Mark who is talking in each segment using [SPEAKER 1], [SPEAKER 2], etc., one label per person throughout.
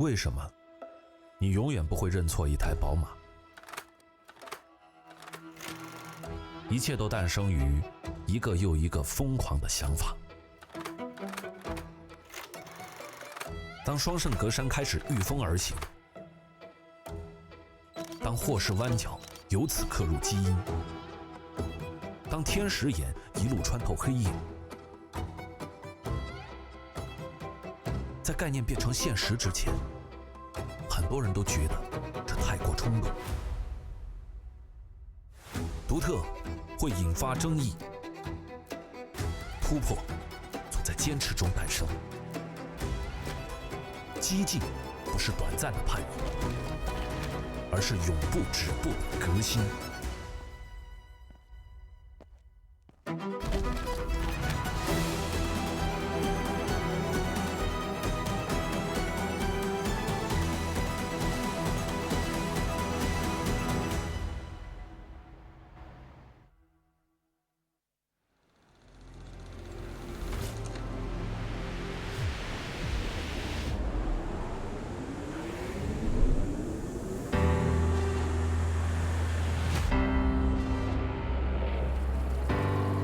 [SPEAKER 1] 为什么你永远不会认错一台宝马？一切都诞生于一个又一个疯狂的想法。当双圣格栅开始御风而行，当霍氏弯角由此刻入基因，当天使眼一路穿透黑夜，在概念变成现实之前，很多人都觉得这太过冲动。独特会引发争议，突破总在坚持中诞生。激进不是短暂的叛逆，而是永不止步的革新。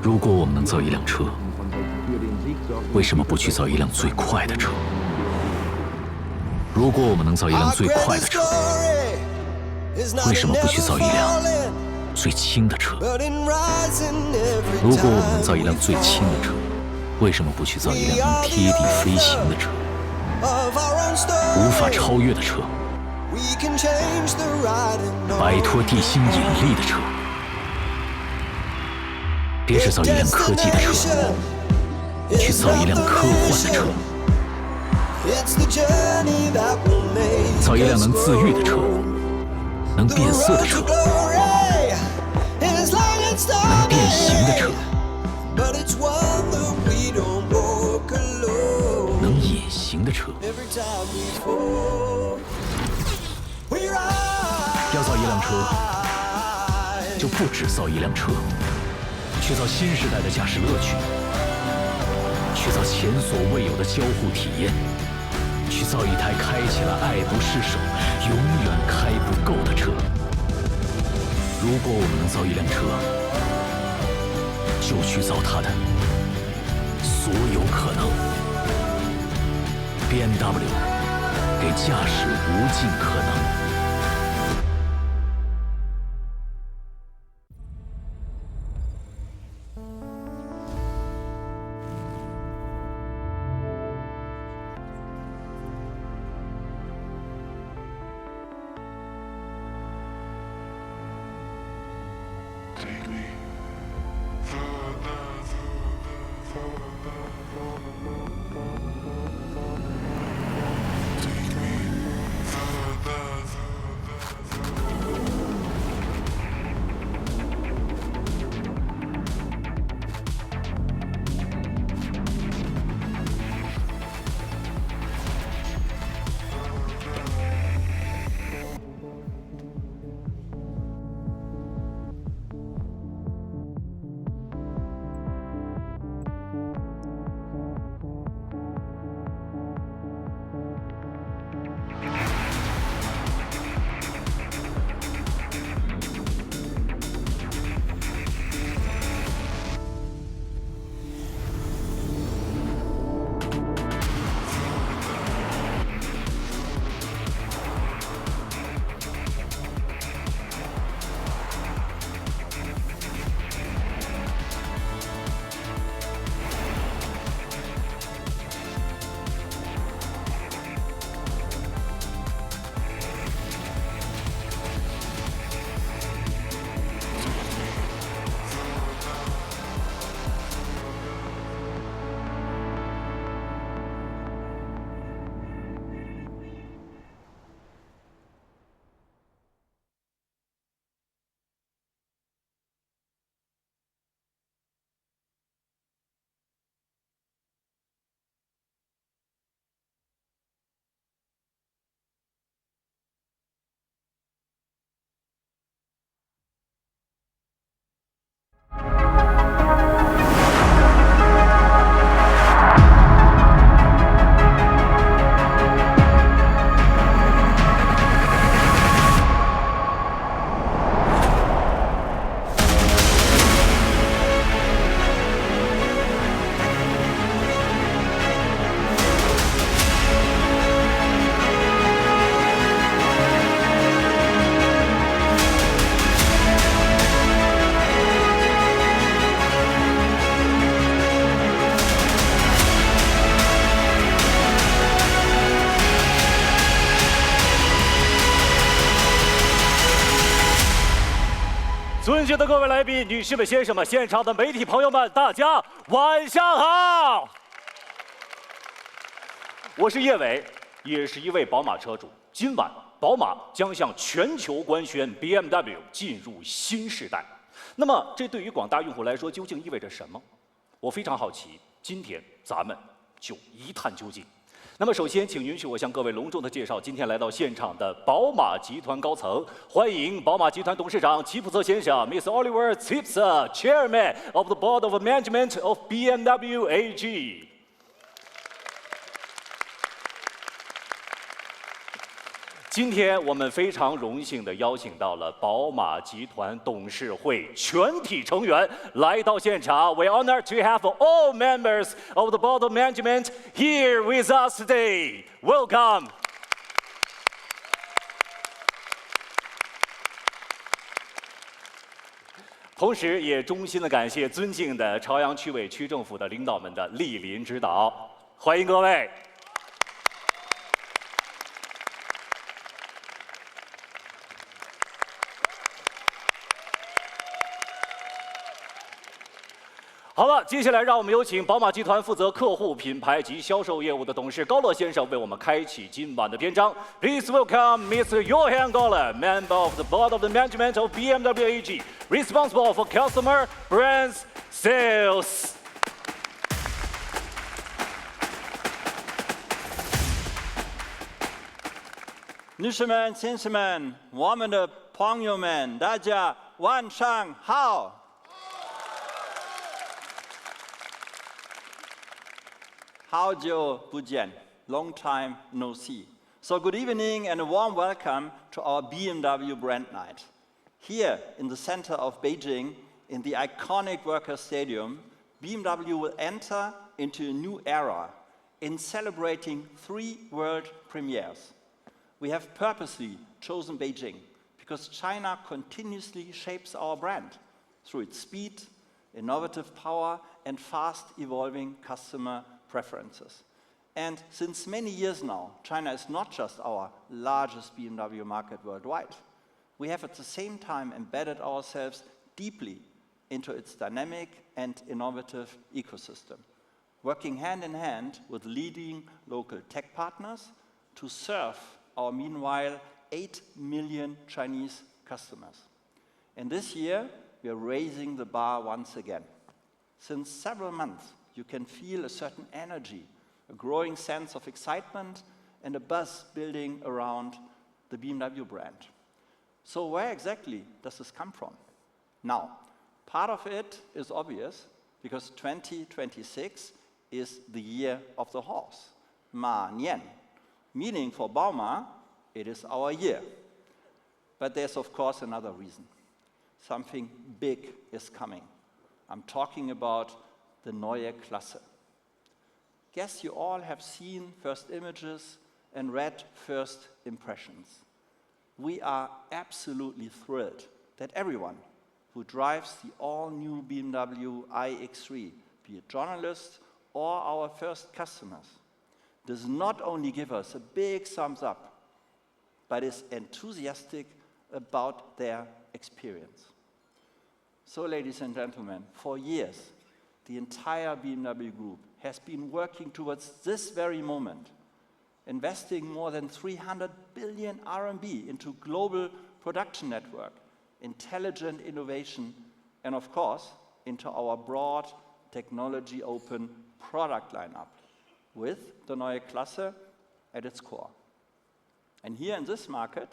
[SPEAKER 2] 如果我们能造一辆车，为什么不去造一辆最快的车？如果我们能造一辆最快的车，为什么不去造一辆最轻的车？如果我们能造一辆最轻的车，为什么不去造一辆能贴地飞行的车？无法超越的车，摆脱地心引力的车。别只造一辆科技的车，去造一辆科幻的车，造一辆能自愈的车，能变色的车，能变形的车，能隐形的车。要造一辆车，就不只造一辆车，去造新时代的驾驶乐趣，去造前所未有的交互体验，去造一台开起来爱不释手、永远开不够的车。如果我们能造一辆车，就去造它的所有可能。BMW 给驾驶无尽可能。
[SPEAKER 3] 敬的各位来宾、女士们、先生们，现场的媒体朋友们，大家晚上好！我是叶伟，也是一位宝马车主。今晚，宝马将向全球官宣 BMW 进入新时代。那么，这对于广大用户来说，究竟意味着什么？我非常好奇。今天咱们就一探究竟。那么，首先，请允许我向各位隆重的介绍今天来到现场的宝马集团高层。欢迎宝马集团董事长齐普策先生 ，Mr. Oliver Zipse, Chairman of the Board of Management of BMW AG。今天我们非常荣幸地邀请到了宝马集团董事会全体成员来到现场。We're honored to have all members of the board of management here with us today. Welcome. 同时，也衷心地感谢尊敬的朝阳区委区政府的领导们的莅临指导，欢迎各位。好了，接下来让我们有请宝马集团负责客户品牌及销售业务的董事高乐先生为我们开启今晚的篇章。Please welcome Mr. Johan Goller, member of the board of the management of BMW AG, responsible for customer brands sales.
[SPEAKER 4] 女士们、先生们，我们的朋友们，大家晚上好。好久不见 ，long time no see. So good evening and a warm welcome to our BMW brand night. Here in the center of Beijing, in the iconic Workers' Stadium, BMW will enter into a new era in celebrating 3 world premieres. We have purposely chosen Beijing because China continuously shapes our brand through its speed, innovative power, and fast evolving customer preferences. And since many years now, China is not just our largest BMW market worldwide. We have at the same time embedded ourselves deeply into its dynamic and innovative ecosystem, working hand in hand with leading local tech partners to serve our meanwhile 8 million Chinese customers. And this year, we are raising the bar once again. Since several months, you can feel a certain energy, a growing sense of excitement, and a buzz building around the BMW brand. So where exactly does this come from? Now, part of it is obvious, because 2026 is the year of the horse, Ma Nian, meaning for Bauma, it is our year. But there's of course another reason. Something big is coming. I'm talking about the Neue Klasse. Guess you all have seen first images and read first impressions. We are absolutely thrilled that everyone who drives the all-new BMW iX3, be it journalists or our first customers, does not only give us a big thumbs up, but is enthusiastic about their experience. So, ladies and gentlemen, for years, the entire BMW Group has been working towards this very moment, investing more than 300 billion RMB into global production network, intelligent innovation, and of course, into our broad technology-open product lineup, with the Neue Klasse at its core. And here in this market,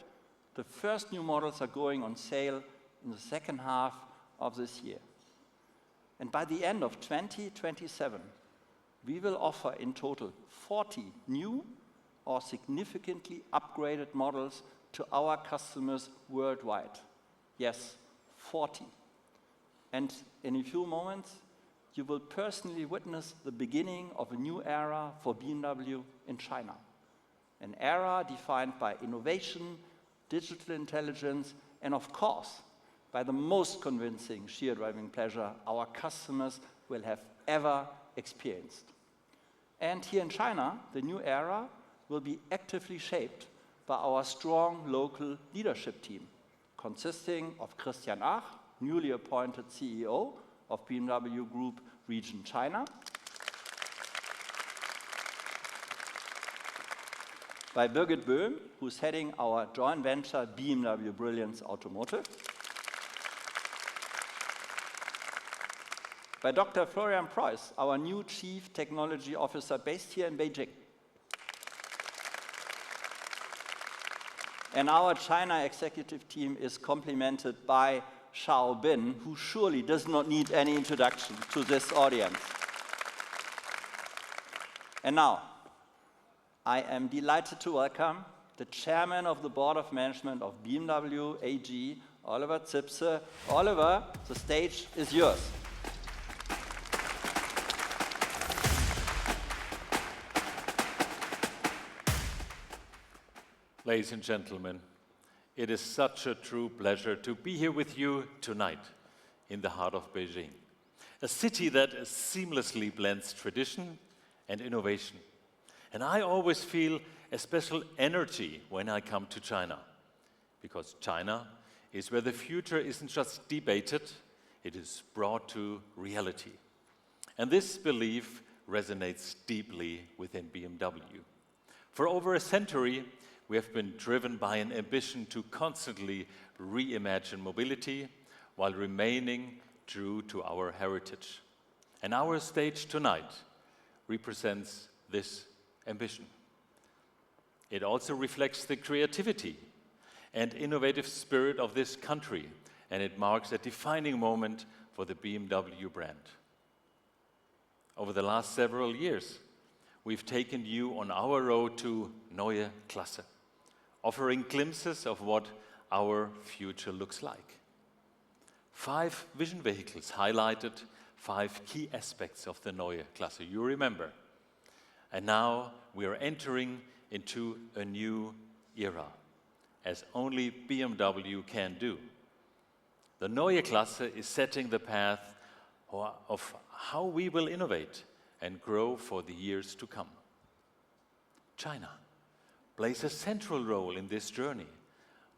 [SPEAKER 4] the first new models are going on sale in the second half of this year. And by the end of 2027, we will offer in total 40 new or significantly upgraded models to our customers worldwide. Yes, 40. And in a few moments, you will personally witness the beginning of a new era for BMW in China. An era defined by innovation, digital intelligence, and of course, by the most convincing sheer driving pleasure our customers will have ever experienced. And here in China, the new era will be actively shaped by our strong local leadership team, consisting of Christian Ach, newly appointed CEO of BMW Group Region China. By Birgit Böhm, who's heading our joint venture BMW Brilliance Automotive. By Dr. Florian Preuss, our new Chief Technology Officer based here in Beijing. And our China executive team is complemented by Xiao Bin, who surely does not need any introduction to this audience. And now, I am delighted to welcome the Chairman of the Board of Management of BMW AG, Oliver Zipse. Oliver, the stage is yours.
[SPEAKER 5] Ladies and gentlemen, it is such a true pleasure to be here with you tonight in the heart of Beijing, a city that seamlessly blends tradition and innovation. And I always feel a special energy when I come to China, because China is where the future isn't just debated, it is brought to reality. And this belief resonates deeply within BMW. For over a century, we have been driven by an ambition to constantly reimagine mobility while remaining true to our heritage. And our stage tonight represents this ambition. It also reflects the creativity and innovative spirit of this country, and it marks a defining moment for the BMW brand. Over the last several years, we've taken you on our road to Neue Klasse, offering glimpses of what our future looks like. 5 vision vehicles highlighted 5 key aspects of the Neue Klasse, you remember. And now we are entering into a new era, as only BMW can do. The Neue Klasse is setting the path of how we will innovate and grow for the years to come. China plays a central role in this journey,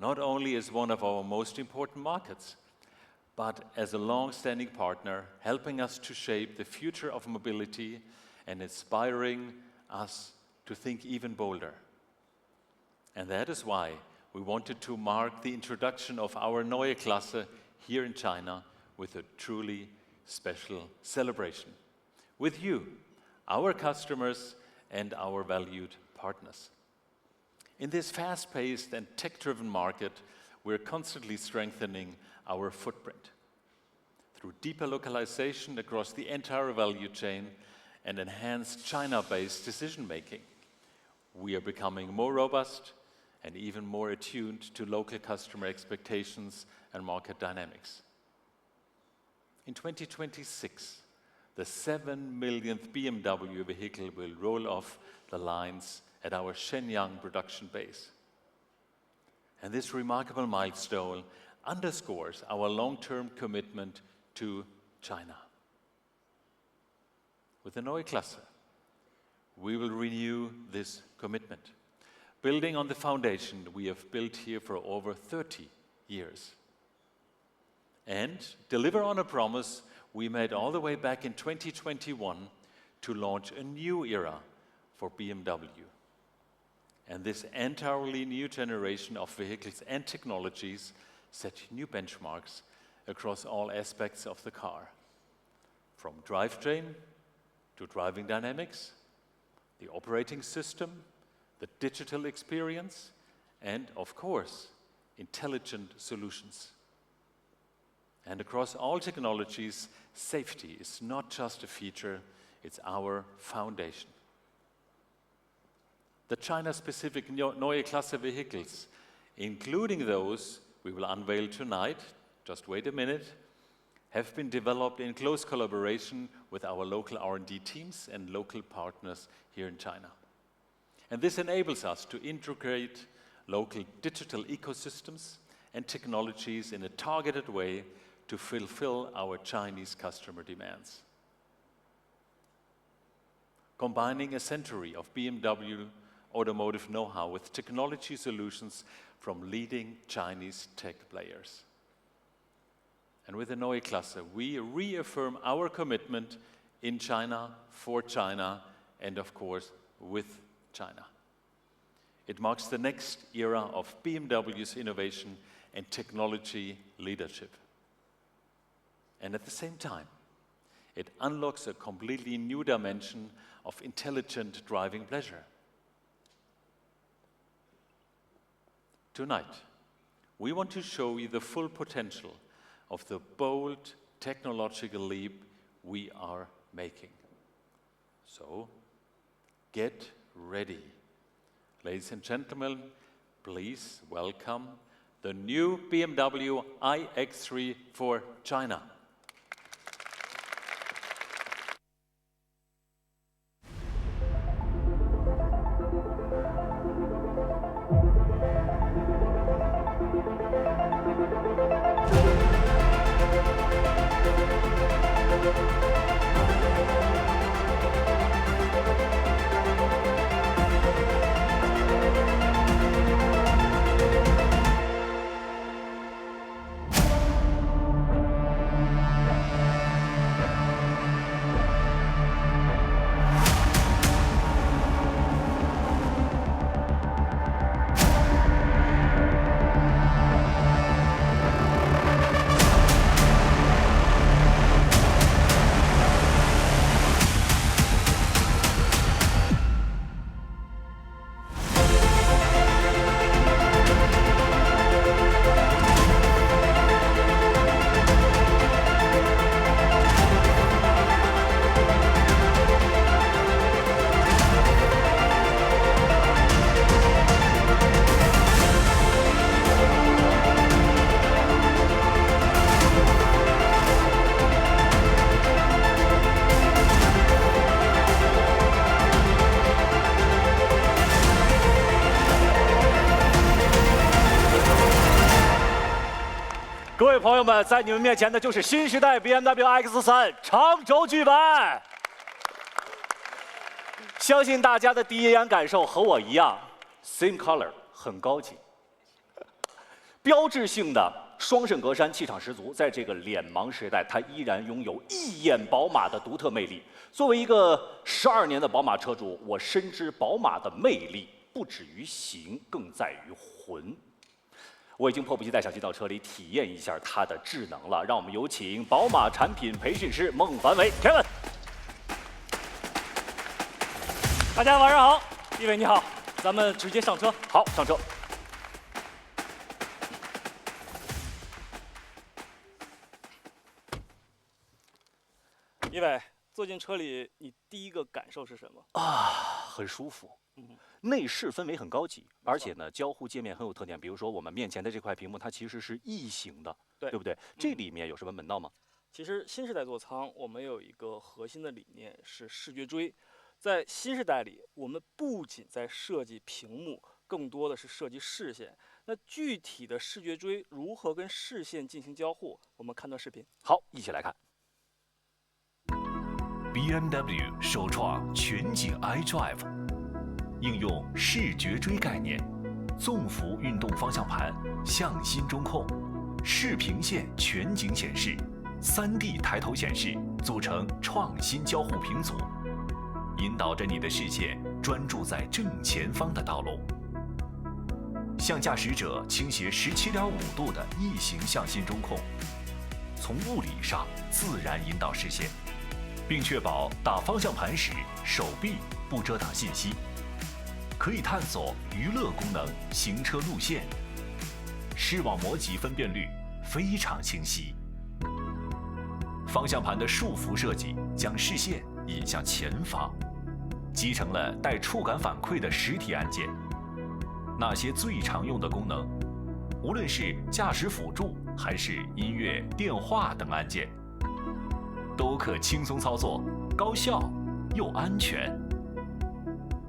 [SPEAKER 5] not only as one of our most important markets, but as a long-standing partner, helping us to shape the future of mobility and inspiring us to think even bolder. And that is why we wanted to mark the introduction of our Neue Klasse here in China with a truly special celebration. With you, our customers and our valued partners. In this fast-paced and tech-driven market, we're constantly strengthening our footprint. Through deeper localization across the entire value chain and enhanced China-based decision-making, we are becoming more robust and even more attuned to local customer expectations and market dynamics. In 2026, the 7 millionth BMW vehicle will roll off the lines at our Shenyang production base. And this remarkable milestone underscores our long-term commitment to China. With the Neue Klasse, we will renew this commitment, building on the foundation we have built here for over 30 years. And deliver on a promise we made all the way back in 2021 to launch a new era for BMW. And this entirely new generation of vehicles and technologies set new benchmarks across all aspects of the car, from drivetrain to driving dynamics, the operating system, the digital experience, and of course, intelligent solutions. And across all technologies, safety is not just a feature, it's our foundation. The China-specific Neue Klasse vehicles, including those we will unveil tonight, just wait a minute, have been developed in close collaboration with our local R&D teams and local partners here in China. And this enables us to integrate local digital ecosystems and technologies in a targeted way to fulfill our Chinese customer demands. Combining a century of BMW automotive know-how with technology solutions from leading Chinese tech players. And with the Neue Klasse, we reaffirm our commitment in China, for China, and of course, with China. It marks the next era of BMW's innovation and technology leadership. And at the same time, it unlocks a completely new dimension of intelligent driving pleasure. Tonight, we want to show you the full potential of the bold technological leap we are making. So, get ready. Ladies and gentlemen, please welcome the new BMW iX3 for China.
[SPEAKER 3] 各位朋友们，在你们面前的就是新时代 BMW X3 长轴距版。相信大家的第一眼感受和我一样 ，same color 很高级，标志性的双肾格栅气场十足，在这个脸盲时代，它依然拥有一眼宝马的独特魅力。作为一个12年的宝马车主，我深知宝马的魅力不止于形，更在于魂。我已经迫不及待想进到车里体验一下它的智能了。让我们有请宝马产品培训师孟凡伟 Kevin。
[SPEAKER 6] 大家晚上好，一伟你好，咱们直接上车。
[SPEAKER 3] 好，上车。
[SPEAKER 6] 一伟，坐进车里，你第一个感受是什么？
[SPEAKER 3] 很舒服。内饰氛围很高级，而且呢，交互界面很有特点。比如说我们面前的这块屏幕，它其实是异形的，对不对？这里面有什么门道吗？
[SPEAKER 6] 其实新时代座舱我们有一个核心的理念是视觉锥，在新时代里，我们不仅在设计屏幕，更多的是设计视线。那具体的视觉锥如何跟视线进行交互？我们看段视频。
[SPEAKER 3] 好，一起来看。
[SPEAKER 2] BMW 首创全景 iDrive， 应用视觉锥概念，纵幅运动方向盘向心中控，视平线全景显示，3D 抬头显示组成创新交互屏组，引导着你的视线专注在正前方的道路。向驾驶者倾斜17.5度的异形向心中控，从物理上自然引导视线，并确保打方向盘时手臂不遮挡信息，可以探索娱乐功能、行车路线，视网膜级分辨率非常清晰。方向盘的束缚设计将视线引向前方，集成了带触感反馈的实体按键。那些最常用的功能，无论是驾驶辅助还是音乐、电话等按键，都可轻松操作，高效又安全。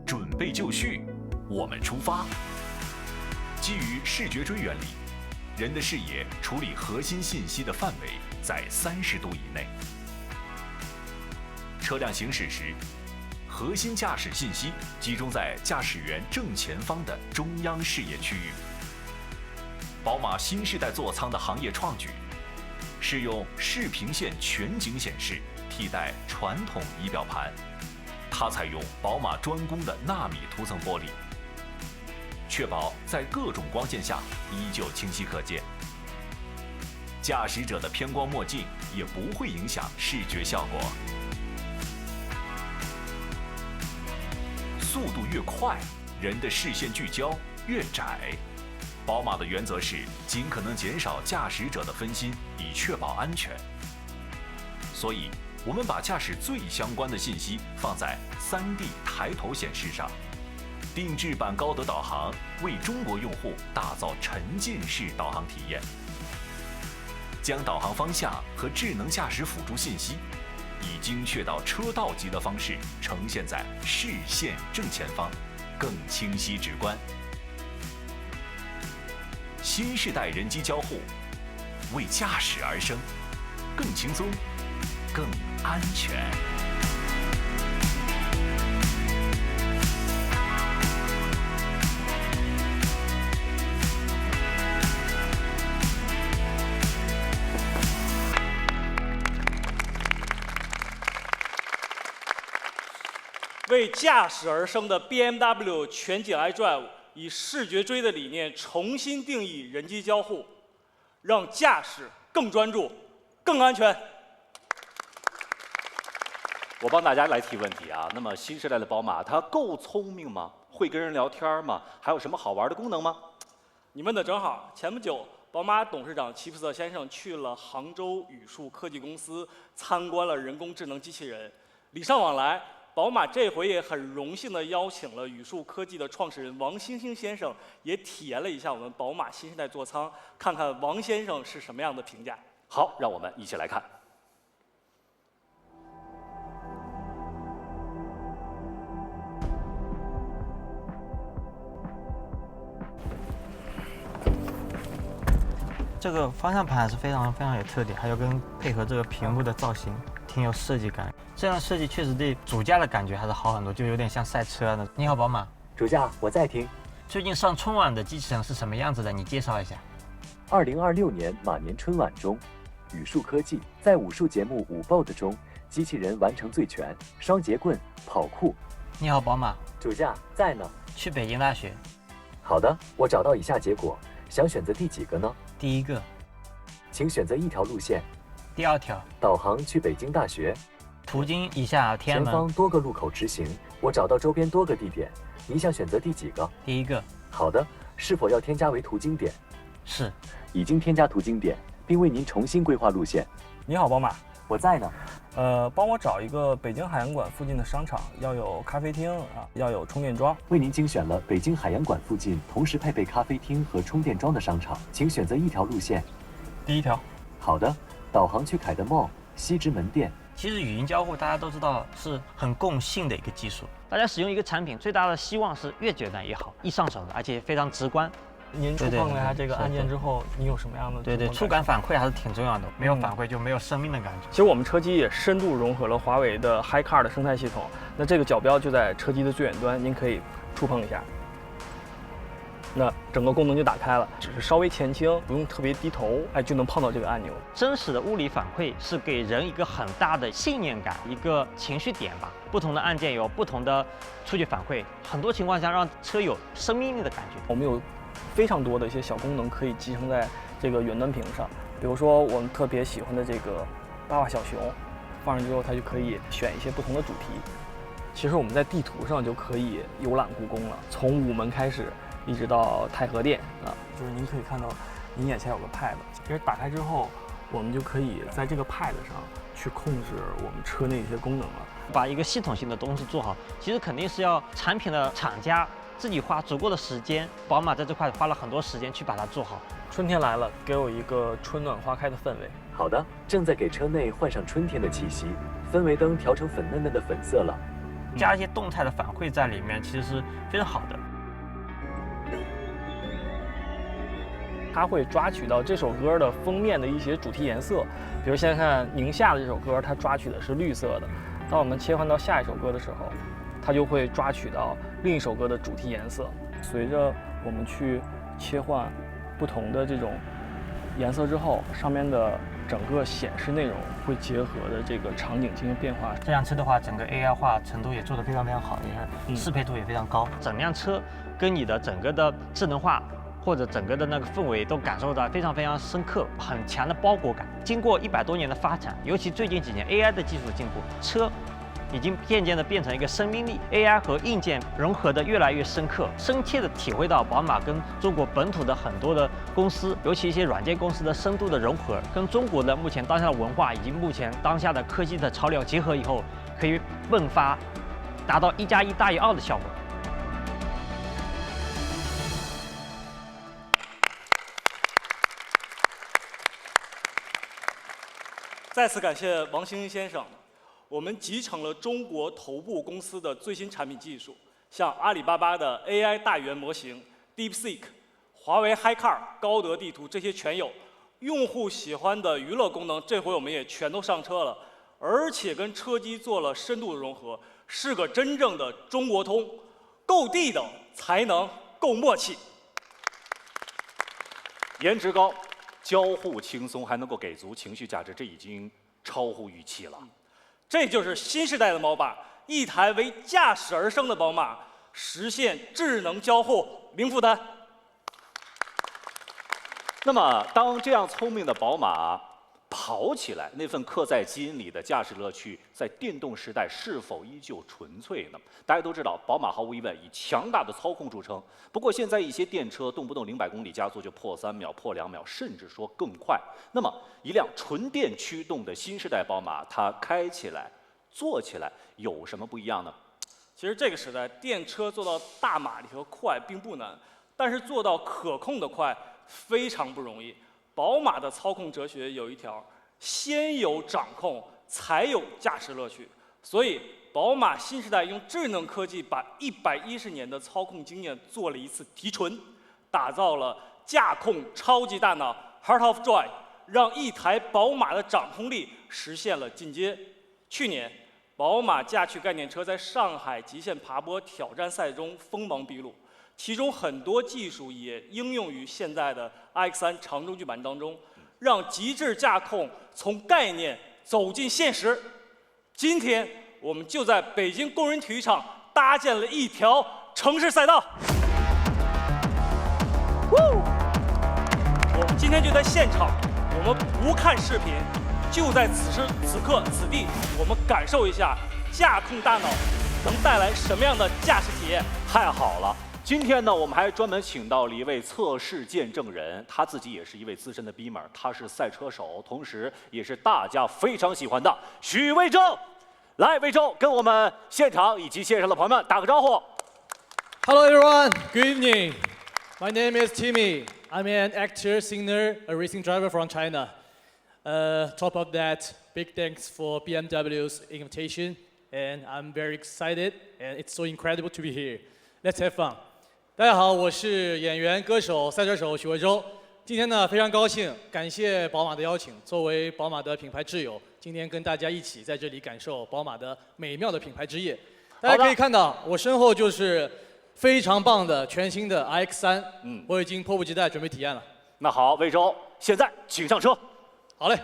[SPEAKER 2] 准备就绪，我们出发。基于视觉锥原理，人的视野处理核心信息的范围在30度以内。车辆行驶时，核心驾驶信息集中在驾驶员正前方的中央视野区域。宝马新世代座舱的行业创举，是用视平线全景显示替代传统仪表盘，它采用宝马专攻的纳米涂层玻璃，确保在各种光线下依旧清晰可见。驾驶者的偏光墨镜也不会影响视觉效果。速度越快，人的视线聚焦越窄。宝马的原则是尽可能减少驾驶者的分心，以确保安全。所以，我们把驾驶最相关的信息放在3D 抬头显示上。定制版高德导航为中国用户打造沉浸式导航体验，将导航方向和智能驾驶辅助信息以精确到车道级的方式呈现在视线正前方，更清晰直观。新时代人机交互，为驾驶而生，更轻松，更安全。
[SPEAKER 6] 为驾驶而生的 BMW 全景 iDrive 以视觉追的理念重新定义人机交互，让驾驶更专注、更安全。
[SPEAKER 3] 我帮大家来提问题啊。那么新时代的宝马，它够聪明吗？会跟人聊天吗？还有什么好玩的功能吗？
[SPEAKER 6] 你问的正好。前不久，宝马董事长齐普瑟先生去了杭州宇树科技公司，参观了人工智能机器人。礼尚往来，宝马这回也很荣幸地邀请了宇树科技的创始人王兴兴先生，也体验了一下我们宝马新时代座舱，看看王先生是什么样的评价。
[SPEAKER 3] 好，让我们一起来看。
[SPEAKER 7] 这个方向盘还是非常有特点，还有跟配合这个屏幕的造型，挺有设计感。这样的设计确实对主驾的感觉还是好很多，就有点像赛车的。你好，宝马。
[SPEAKER 8] 主驾，我在听。
[SPEAKER 7] 最近上春晚的机器人是什么样子的？你介绍一下。
[SPEAKER 8] 2026年马年春晚中，宇树科技在武术节目舞 BOSS 中，机器人完成醉拳、双节棍、跑酷。
[SPEAKER 7] 你好，宝马。
[SPEAKER 8] 主驾在呢。
[SPEAKER 7] 去北京大学。
[SPEAKER 8] 好的，我找到以下结果，想选择第几个呢？
[SPEAKER 7] 第一个。
[SPEAKER 8] 请选择一条路线。
[SPEAKER 7] 第2条。
[SPEAKER 8] 导航去北京大学。
[SPEAKER 7] 途经以下天安门。
[SPEAKER 8] 前方多个路口直行，我找到周边多个地点，你想选择第几个？
[SPEAKER 7] 第一个。
[SPEAKER 8] 好的，是否要添加为途经点？
[SPEAKER 7] 是。
[SPEAKER 8] 已经添加途经点，并为您重新规划路线。
[SPEAKER 6] 你好，宝马。
[SPEAKER 8] 我在呢。
[SPEAKER 6] 帮我找一个北京海洋馆附近的商场，要有咖啡厅啊，要有充电桩。
[SPEAKER 8] 为您精选了北京海洋馆附近同时配备咖啡厅和充电桩的商场，请选择一条路线。
[SPEAKER 6] 第一条。
[SPEAKER 8] 好的，导航去凯德 mall 西直门店。
[SPEAKER 7] 其实语音交互大家都知道是很共性的一个技术，大家使用一个产品最大的希望是越简单越好，易上手的，而且非常直观。
[SPEAKER 6] 您触碰了一下这个按键之后，你有什么样的？
[SPEAKER 7] 对，触感反馈还是挺重要的，没有反馈就没有生命的感觉。
[SPEAKER 6] 其实我们车机也深度融合了华为的 HiCar 的生态系统，那这个角标就在车机的最远端，您可以触碰一下，那整个功能就打开了，只是稍微前倾，不用特别低头，就能碰到这个按钮。
[SPEAKER 7] 真实的物理反馈是给人一个很大的信念感，一个情绪点吧。不同的按键有不同的触觉反馈，很多情况下让车有生命力的感觉。
[SPEAKER 6] 我们有非常多的一些小功能可以集成在这个远端屏上，比如说我们特别喜欢的这个8瓦小熊，放上之后它就可以选一些不同的主题。其实我们在地图上就可以游览故宫了，从午门开始一直到太和殿啊，就是您可以看到您眼前有个 pad， 其实打开之后我们就可以在这个 pad 上去控制我们车内一些功能了。
[SPEAKER 7] 把一个系统性的东西做好，其实肯定是要产品的厂家自己花足够的时间，宝马在这块花了很多时间去把它做好。
[SPEAKER 6] 春天来了，给我一个春暖花开的氛围。
[SPEAKER 8] 好的，正在给车内换上春天的气息，氛围灯调成粉嫩嫩的粉色了，
[SPEAKER 7] 加一些动态的反馈在里面，其实是非常好的。
[SPEAKER 6] 它会抓取到这首歌的封面的一些主题颜色，比如现在看宁夏的这首歌，它抓取的是绿色的。当我们切换到下一首歌的时候，它就会抓取到另一首歌的主题颜色。随着我们去切换不同的这种颜色之后，上面的整个显示内容会结合的这个场景进行变化。
[SPEAKER 7] 这辆车的话，整个 AI 化程度也做得非常好，也适配度也非常高。整辆车跟你的整个的智能化或者整个的那个氛围都感受到非常深刻，很强的包裹感。经过100多年的发展，尤其最近几年 AI 的技术进步，车已经渐渐的变成一个生命力 ，AI 和硬件融合的越来越深刻，深切的体会到宝马跟中国本土的很多的公司，尤其一些软件公司的深度的融合，跟中国的目前当下的文化以及目前当下的科技的潮流结合以后，可以迸发，达到1+1大于2的效果。
[SPEAKER 6] 再次感谢王兴英先生。我们集成了中国头部公司的最新产品技术，像阿里巴巴的 AI 大语言模型 DeepSeek、华为 HiCar 高德地图这些全有，用户喜欢的娱乐功能，这回我们也全都上车了，而且跟车机做了深度的融合，是个真正的中国通，够地道才能够默契。
[SPEAKER 3] 颜值高，交互轻松，还能够给足情绪价值，这已经超乎预期了。
[SPEAKER 6] 这就是新时代的宝马，一台为驾驶而生的宝马，实现智能交互零负担。
[SPEAKER 3] 那么，当这样聪明的宝马跑起来，那份刻在基因里的驾驶乐趣，在电动时代是否依旧纯粹呢？大家都知道，宝马毫无疑问以强大的操控著称。不过，现在一些电车动不动0-100公里加速就破3秒、破2秒，甚至说更快。那么，一辆纯电驱动的新时代宝马，它开起来、坐起来有什么不一样呢？
[SPEAKER 6] 其实这个时代，电车做到大马力和快并不难，但是做到可控的快非常不容易。宝马的操控哲学有一条：先有掌控，才有驾驶乐趣。所以，宝马新时代用智能科技把110年的操控经验做了一次提纯，打造了驾控超级大脑 Heart of Drive， 让一台宝马的掌控力实现了进阶。去年，宝马驾趣概念车在上海极限爬坡挑战赛中锋芒毕露，其中很多技术也应用于现在的 iX3 长轴距版当中，让极致驾控从概念走进现实。今天，我们就在北京工人体育场搭建了一条城市赛道。我们今天就在现场，我们不看视频，就在此时此刻此地，我们感受一下驾控大脑能带来什么样的驾驶体验。
[SPEAKER 3] 太好了！今天呢，我们还专门请到了一位测试见证人，他自己也是一位资深的 Beamer， 他是赛车手，同时也是大家非常喜欢的许魏洲。来，魏洲跟我们现场以及线上的朋友们打个招呼。
[SPEAKER 9] Hello everyone, good evening. My name is Timmy. I'm an actor, singer, a racing driver from China. Top of that, big thanks for BMW's invitation, and I'm very excited, and it's so incredible to be here. Let's have fun. 大家好，我是演员、歌手、赛车手许魏洲。今天呢，非常高兴，感谢宝马的邀请，作为宝马的品牌挚友，今天跟大家一起在这里感受宝马的美妙的品牌之夜。大家可以看到，我身后就是非常棒的全新的 iX3，我已经迫不及待准备体验了。
[SPEAKER 3] 那好，魏洲，现在请上车。
[SPEAKER 9] 好嘞。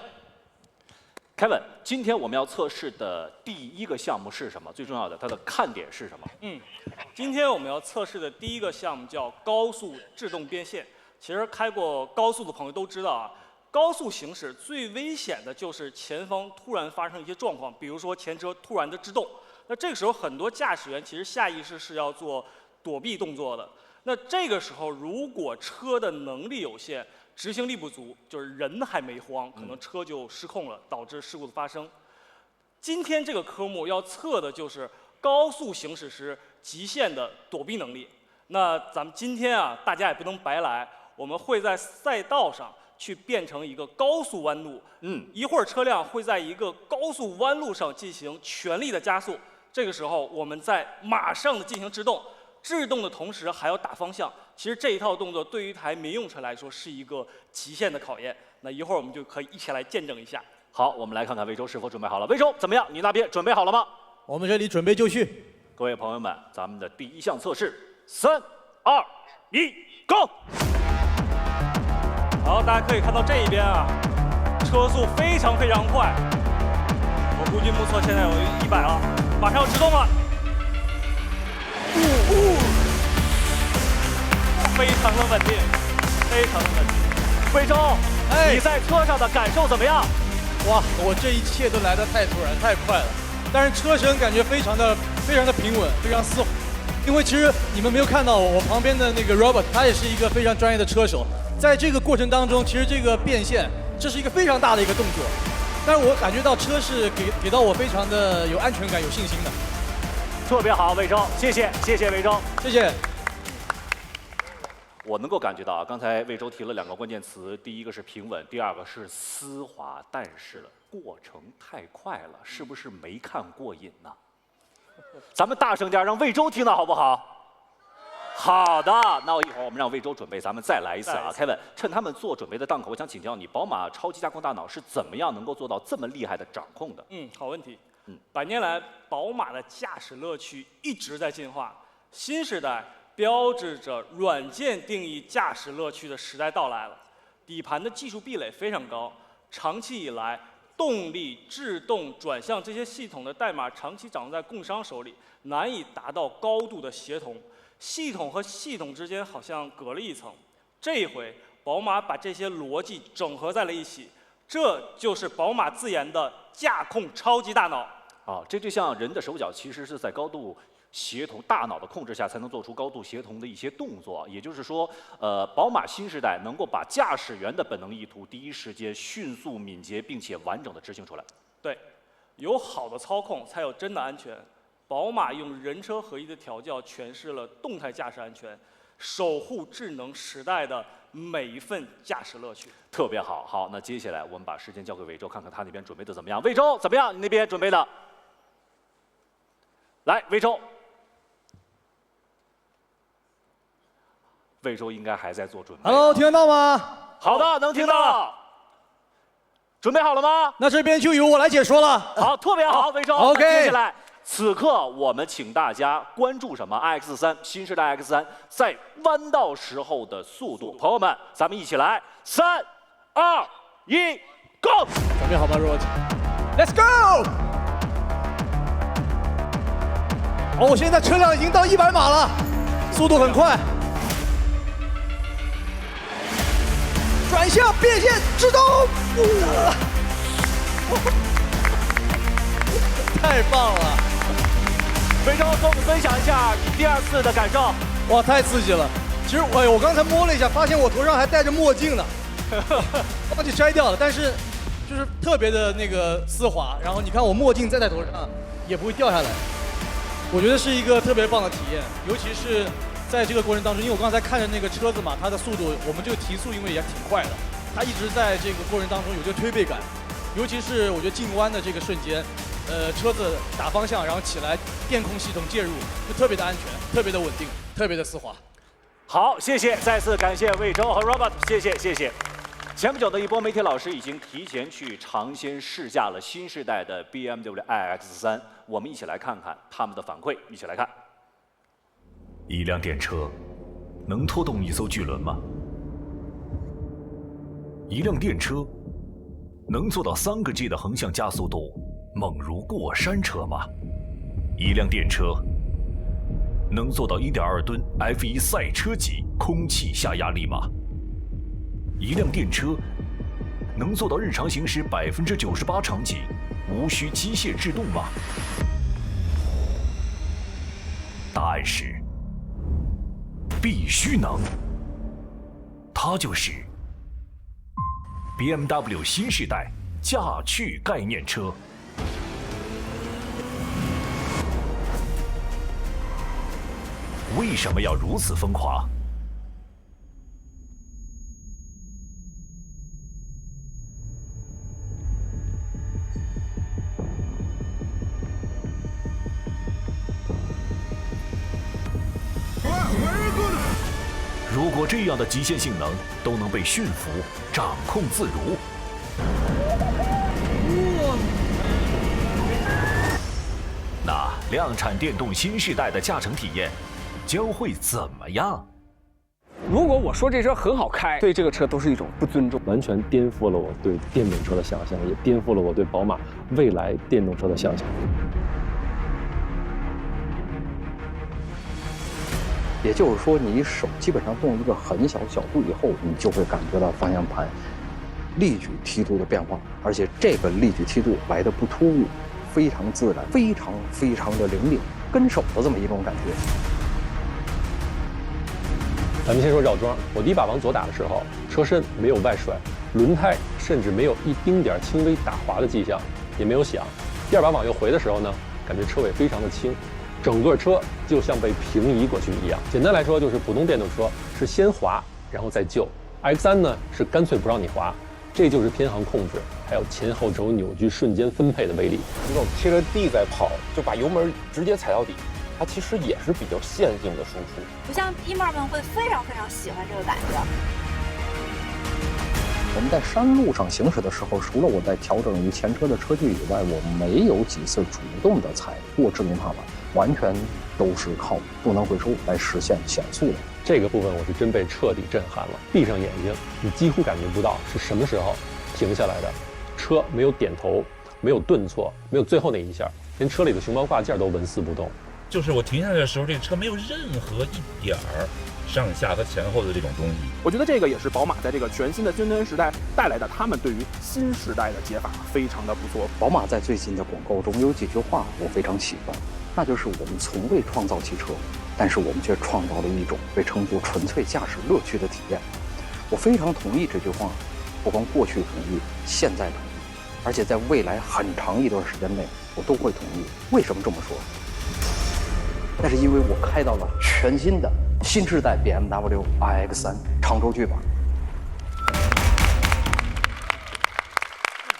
[SPEAKER 3] Kevin， 今天我们要测试的第一个项目是什么？最重要的，它的看点是什么？
[SPEAKER 6] 今天我们要测试的第一个项目叫高速制动变线。其实开过高速的朋友都知道啊，高速行驶最危险的就是前方突然发生一些状况，比如说前车突然的制动。那这个时候很多驾驶员其实下意识是要做躲避动作的。那这个时候如果车的能力有限，执行力不足，就是人还没慌，可能车就失控了，导致事故的发生。今天这个科目要测的就是高速行驶时极限的躲避能力。那咱们今天啊，大家也不能白来，我们会在赛道上去变成一个高速弯路。一会儿车辆会在一个高速弯路上进行全力的加速，这个时候我们在马上的进行制动。制动的同时还要打方向，其实这一套动作对于一台民用车来说是一个极限的考验。那一会儿我们就可以一起来见证一下。
[SPEAKER 3] 好，我们来看看魏洲是否准备好了。魏洲怎么样？你那边准备好了吗？
[SPEAKER 9] 我们这里准备就绪。
[SPEAKER 3] 各位朋友们，咱们的第一项测试，3、2、1，Go！
[SPEAKER 6] 好，大家可以看到这一边啊，车车速非常非常快。我估计目测现在有100了，马上要制动了。非常的稳定，非常的稳定。
[SPEAKER 3] 魏洲，
[SPEAKER 9] 哎
[SPEAKER 3] 你在车上的感受怎么样？
[SPEAKER 9] 哇，我这一切都来得太突然，太快了。但是车身感觉非常的平稳，非常丝滑。因为其实你们没有看到我旁边的那个 Robert， 他也是一个非常专业的车手。在这个过程当中，其实这个变线，这是一个非常大的一个动作。但是我感觉到车是给到我非常的有安全感、有信心的。
[SPEAKER 3] 特别好，魏洲，谢谢魏洲，
[SPEAKER 9] 谢谢。
[SPEAKER 3] 我能够感觉到啊，刚才魏洲提了2个关键词，第一个是平稳，第2个是丝滑，但是过程太快了，是不是没看过瘾呢？咱们大声点，让魏洲听到好不好？好的，那一会儿我们让魏洲准备，咱们再来一次啊。Kevin， 趁他们做准备的档口，我想请教你，宝马超级驾控大脑是怎么样能够做到这么厉害的掌控的？
[SPEAKER 6] 好问题。100年来，宝马的驾驶乐趣一直在进化，新时代标志着软件定义驾驶乐趣的时代到来了。底盘的技术壁垒非常高，长期以来，动力、制动、转向这些系统的代码长期掌握在供应商手里，难以达到高度的协同。系统和系统之间好像隔了一层。这一回，宝马把这些逻辑整合在了一起，这就是宝马自研的驾控超级大脑。
[SPEAKER 3] 这就像人的手脚其实是在高度协同大脑的控制下才能做出高度协同的一些动作，也就是说，宝马新时代能够把驾驶员的本能意图第一时间迅速、敏捷并且完整的执行出来。
[SPEAKER 6] 对，有好的操控才有真的安全。宝马用人车合一的调教诠释了动态驾驶安全，守护智能时代的每一份驾驶乐趣。
[SPEAKER 3] 特别好，好，那接下来我们把时间交给魏洲，看看他那边准备的怎么样。魏洲怎么样？你那边准备的？来，魏洲。魏洲应该还在做准备。
[SPEAKER 9] Hello， 听得到吗？
[SPEAKER 3] 好的，能听到。准备好了吗？
[SPEAKER 9] 那这边就由我来解说了。
[SPEAKER 3] 好，特别好，魏洲。
[SPEAKER 9] OK。
[SPEAKER 3] 接下来，此刻我们请大家关注什么 ？iX3 新时代 X3 在弯道时候的速度。朋友们，咱们一起来，3、2、1 ，Go！
[SPEAKER 9] 准备好吗 ，Rod？Let's go！ 我现在车辆已经到100码了，速度很快。转向变线制动，太棒了！
[SPEAKER 3] 魏洲跟我们分享一下你第2次的感受。
[SPEAKER 9] 哇，太刺激了！其实我刚才摸了一下，发现我头上还戴着墨镜呢，忘记摘掉了。但是就是特别的那个丝滑，然后你看我墨镜再在头上也不会掉下来。我觉得是一个特别棒的体验，尤其是在这个过程当中，因为我刚才看着那个车子嘛，它的速度，我们这个提速因为也挺快的，它一直在这个过程当中有这个推背感，尤其是我觉得进弯的这个瞬间，车子打方向，然后起来，电控系统介入，就特别的安全，特别的稳定，特别的丝滑。
[SPEAKER 3] 好，谢谢，再次感谢魏洲和 Robert， 谢谢谢谢。前不久的一波媒体老师已经提前去尝鲜试驾了新时代的 BMW iX3， 我们一起来看看他们的反馈，一起来看。
[SPEAKER 2] 一辆电车能拖动一艘巨轮吗？一辆电车能做到3个 G 的横向加速度，猛如过山车吗？一辆电车能做到 1.2 吨 F1 赛车级空气下压力吗？一辆电车能做到日常行驶98%场景无需机械制动吗？答案是必须能。它就是 BMW 新时代驾趣概念车。为什么要如此疯狂？如果这样的极限性能都能被驯服、掌控自如，那量产电动新时代的驾乘体验将会怎么样？
[SPEAKER 10] 如果我说这车很好开，对这个车都是一种不尊重，
[SPEAKER 11] 完全颠覆了我对电动车的想象，也颠覆了我对宝马未来电动车的想象。
[SPEAKER 12] 也就是说，你手基本上动一个很小的角度以后，你就会感觉到方向盘力矩梯度的变化，而且这个力矩梯度来的不突兀，非常自然，非常的灵敏，跟手的这么一种感觉。
[SPEAKER 11] 咱们先说绕桩，我第一把往左打的时候，车身没有外甩，轮胎甚至没有一丁点轻微打滑的迹象，也没有响。第二把往右回的时候呢，感觉车尾非常的轻，整个车就像被平移过去一样。简单来说，就是普通电动车是先滑然后再救 ，X3 呢是干脆不让你滑，这就是偏航控制，还有前后轴扭矩瞬间分配的威力。
[SPEAKER 13] 如果贴着地在跑，就把油门直接踩到底。它其实也是比较线性的输出，
[SPEAKER 14] 不像一妹们会非常喜欢这个感觉。
[SPEAKER 12] 我们在山路上行驶的时候，除了我在调整于前车的车距以外，我没有几次主动的踩过制动踏板，完全都是靠动能回收来实现减速的。
[SPEAKER 11] 这个部分我是真被彻底震撼了，闭上眼睛，你几乎感觉不到是什么时候停下来的，车没有点头，没有顿挫，没有最后那一下，连车里的熊猫挂件都纹丝不动。
[SPEAKER 15] 就是我停下来的时候，这个车没有任何一点儿上下和前后的这种东西。
[SPEAKER 10] 我觉得这个也是宝马在这个全新的新能源时代带来的，他们对于新时代的解法非常的不错。
[SPEAKER 12] 宝马在最近的广告中有几句话我非常喜欢，那就是我们从未创造汽车，但是我们却创造了一种被称作纯粹驾驶乐趣的体验。我非常同意这句话，不光过去同意，现在同意，而且在未来很长一段时间内我都会同意。为什么这么说？那是因为我开到了全新的新时代 BMW iX3 长轴距版。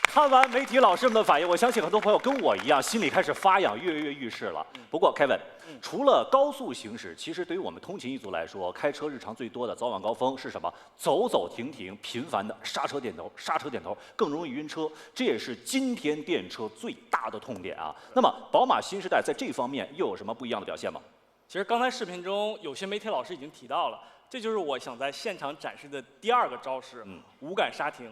[SPEAKER 3] 看完媒体老师们的反应，我相信很多朋友跟我一样，心里开始发痒，跃跃欲试了。不过 Kevin，除了高速行驶，其实对于我们通勤一族来说，开车日常最多的早晚高峰是什么？走走停停，频繁的刹车点头，刹车点头，更容易晕车。这也是今天电车最大的痛点啊。那么，宝马新时代在这方面又有什么不一样的表现吗？
[SPEAKER 6] 其实刚才视频中有些媒体老师已经提到了，这就是我想在现场展示的第二个招式——无感刹停。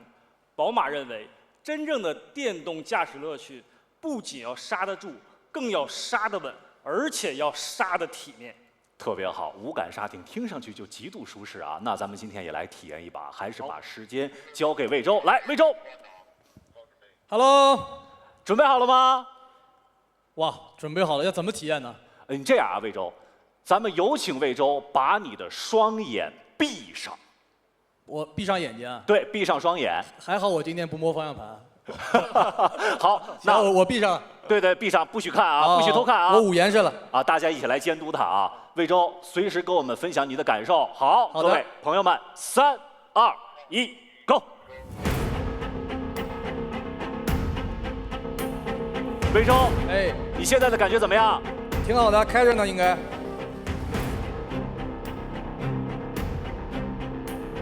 [SPEAKER 6] 宝马认为，真正的电动驾驶乐趣，不仅要刹得住，更要刹得稳，而且要刹得体面。
[SPEAKER 3] 特别好，无感刹停听上去就极度舒适啊！那咱们今天也来体验一把，还是把时间交给魏洲。来，魏洲
[SPEAKER 9] ，Hello，
[SPEAKER 3] 准备好了吗？
[SPEAKER 9] 哇，准备好了，要怎么体验呢？
[SPEAKER 3] 你这样啊，魏洲，咱们有请魏洲把你的双眼闭上。
[SPEAKER 9] 我闭上眼睛啊？
[SPEAKER 3] 对，闭上双眼。
[SPEAKER 9] 还好我今天不摸方向盘。
[SPEAKER 3] 好，那
[SPEAKER 9] 我闭上。
[SPEAKER 3] 对对，闭上，不许看啊，不许偷看啊。
[SPEAKER 9] 我捂严实了
[SPEAKER 3] 啊！大家一起来监督他啊！魏洲，随时跟我们分享你的感受。好，各位朋友们，3、2、1 ，Go！ 魏洲，
[SPEAKER 9] 哎，
[SPEAKER 3] 你现在的感觉怎么样？
[SPEAKER 9] 挺好的，开着呢，应该。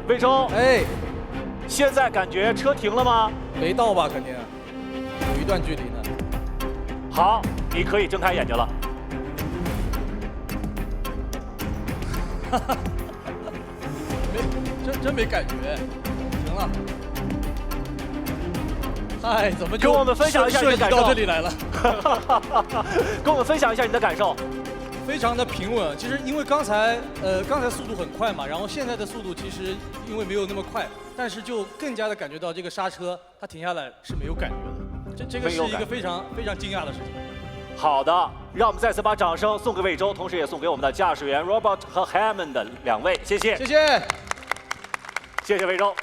[SPEAKER 3] 魏洲，
[SPEAKER 9] 哎，
[SPEAKER 3] 现在感觉车停了吗？
[SPEAKER 9] 没到吧，肯定，有一段距离呢。
[SPEAKER 3] 好，你可以睁开眼睛了。
[SPEAKER 9] 哈哈，真没感觉，行了。嗨，怎么就
[SPEAKER 3] 跟我们分享一下你的感受？
[SPEAKER 9] 到这里来了，
[SPEAKER 3] 跟我们分享一下你的感受。
[SPEAKER 9] 非常的平稳，其实因为刚才速度很快嘛，然后现在的速度其实因为没有那么快，但是就更加的感觉到这个刹车它停下来是没有感觉的，这个是一个非常惊讶的事情。
[SPEAKER 3] 好的，让我们再次把掌声送给魏洲，同时也送给我们的驾驶员 Robert 和 Hammond 的2位，谢谢，
[SPEAKER 9] 谢谢，
[SPEAKER 3] 谢谢魏洲。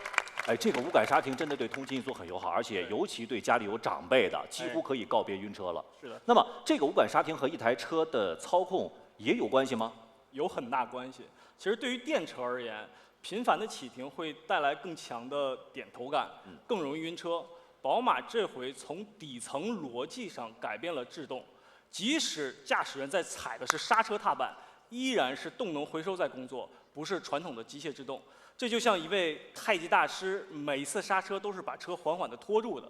[SPEAKER 3] 哎，这个无感刹停真的对通勤一族很友好，而且尤其对家里有长辈的，几乎可以告别晕车了。
[SPEAKER 6] 是的。
[SPEAKER 3] 那么，这个无感刹停和一台车的操控也有关系吗？
[SPEAKER 6] 有很大关系。其实对于电车而言，频繁的启停会带来更强的点头感，更容易晕车。宝马这回从底层逻辑上改变了制动，即使驾驶员在踩的是刹车踏板，依然是动能回收在工作，不是传统的机械制动。这就像一位太极大师，每一次刹车都是把车缓缓地拖住的。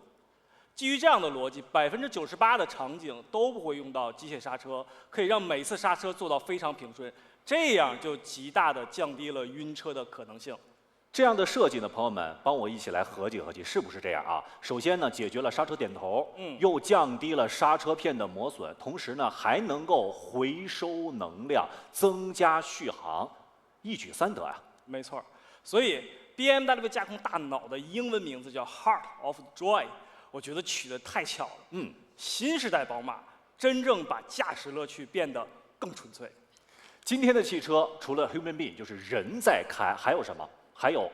[SPEAKER 6] 基于这样的逻辑，98%的场景都不会用到机械刹车，可以让每次刹车做到非常平顺。这样就极大的降低了晕车的可能性。
[SPEAKER 3] 这样的设计呢，朋友们，帮我一起来合计合计，是不是这样啊？首先呢，解决了刹车点头，又降低了刹车片的磨损，同时呢，还能够回收能量，增加续航，一举三得啊！
[SPEAKER 6] 没错，所以 BMW 架空大脑的英文名字叫 Heart of Joy， 我觉得取得太巧了。新时代宝马真正把驾驶乐趣变得更纯粹。
[SPEAKER 3] 今天的汽车除了 human being 就是人在开，还有什么？还有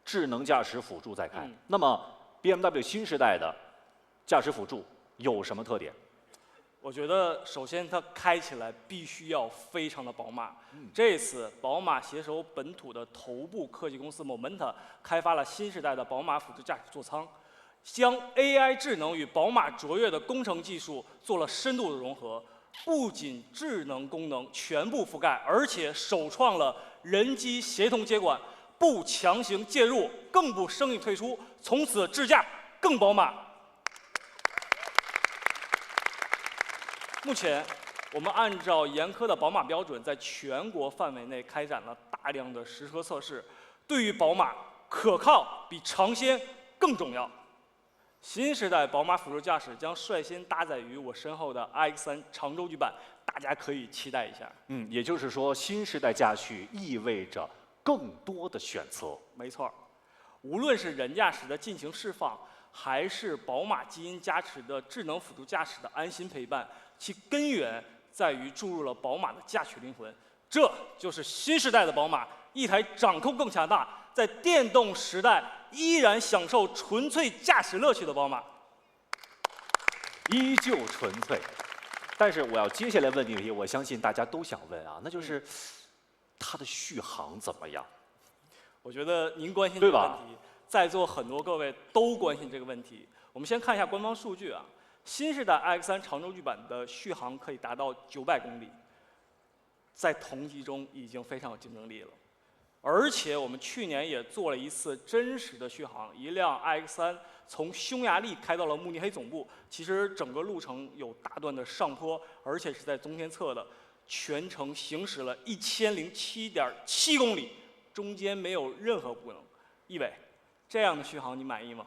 [SPEAKER 3] 智能驾驶辅助在开。那么 BMW 新时代的驾驶辅助有什么特点？
[SPEAKER 6] 我觉得首先它开起来必须要非常的宝马。这次宝马携手本土的头部科技公司 Momenta 开发了新时代的宝马辅助驾驶座舱，将 AI 智能与宝马卓越的工程技术做了深度的融合，不仅智能功能全部覆盖，而且首创了人机协同接管，不强行介入，更不生意退出，从此智驾更宝马。目前，我们按照严苛的宝马标准，在全国范围内开展了大量的实车测试。对于宝马，可靠比尝鲜更重要。新时代宝马辅助驾驶将率先搭载于我身后的 iX3 长轴距版，大家可以期待一下。
[SPEAKER 3] 也就是说，新时代驾驶意味着更多的选择。
[SPEAKER 6] 没错，无论是人驾驶的尽情释放，还是宝马基因加持的智能辅助驾驶的安心陪伴，其根源在于注入了宝马的驾驶灵魂。这就是新时代的宝马，一台掌控更强大，在电动时代依然享受纯粹驾驶乐趣的宝马。
[SPEAKER 3] 依旧纯粹。但是我要接下来问题，我相信大家都想问啊，那就是它的续航怎么样？
[SPEAKER 6] 我觉得您关心这个问题，在座很多各位都关心这个问题。我们先看一下官方数据啊，新时代 iX3 长轴距版的续航可以达到900公里，在同级中已经非常有竞争力了。而且我们去年也做了一次真实的续航，一辆 iX3 从匈牙利开到了慕尼黑总部，其实整个路程有大段的上坡，而且是在冬天测的，全程行驶了1007.7公里，中间没有任何不能。一伟，这样的续航你满意吗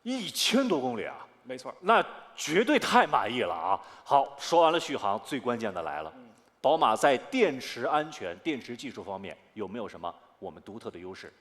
[SPEAKER 3] ？1000多公里啊！
[SPEAKER 6] 没错，
[SPEAKER 3] 那绝对太满意了啊！好，说完了续航，最关键的来了。宝马在电池安全、电池技术方面有没有什么我们独特的优势？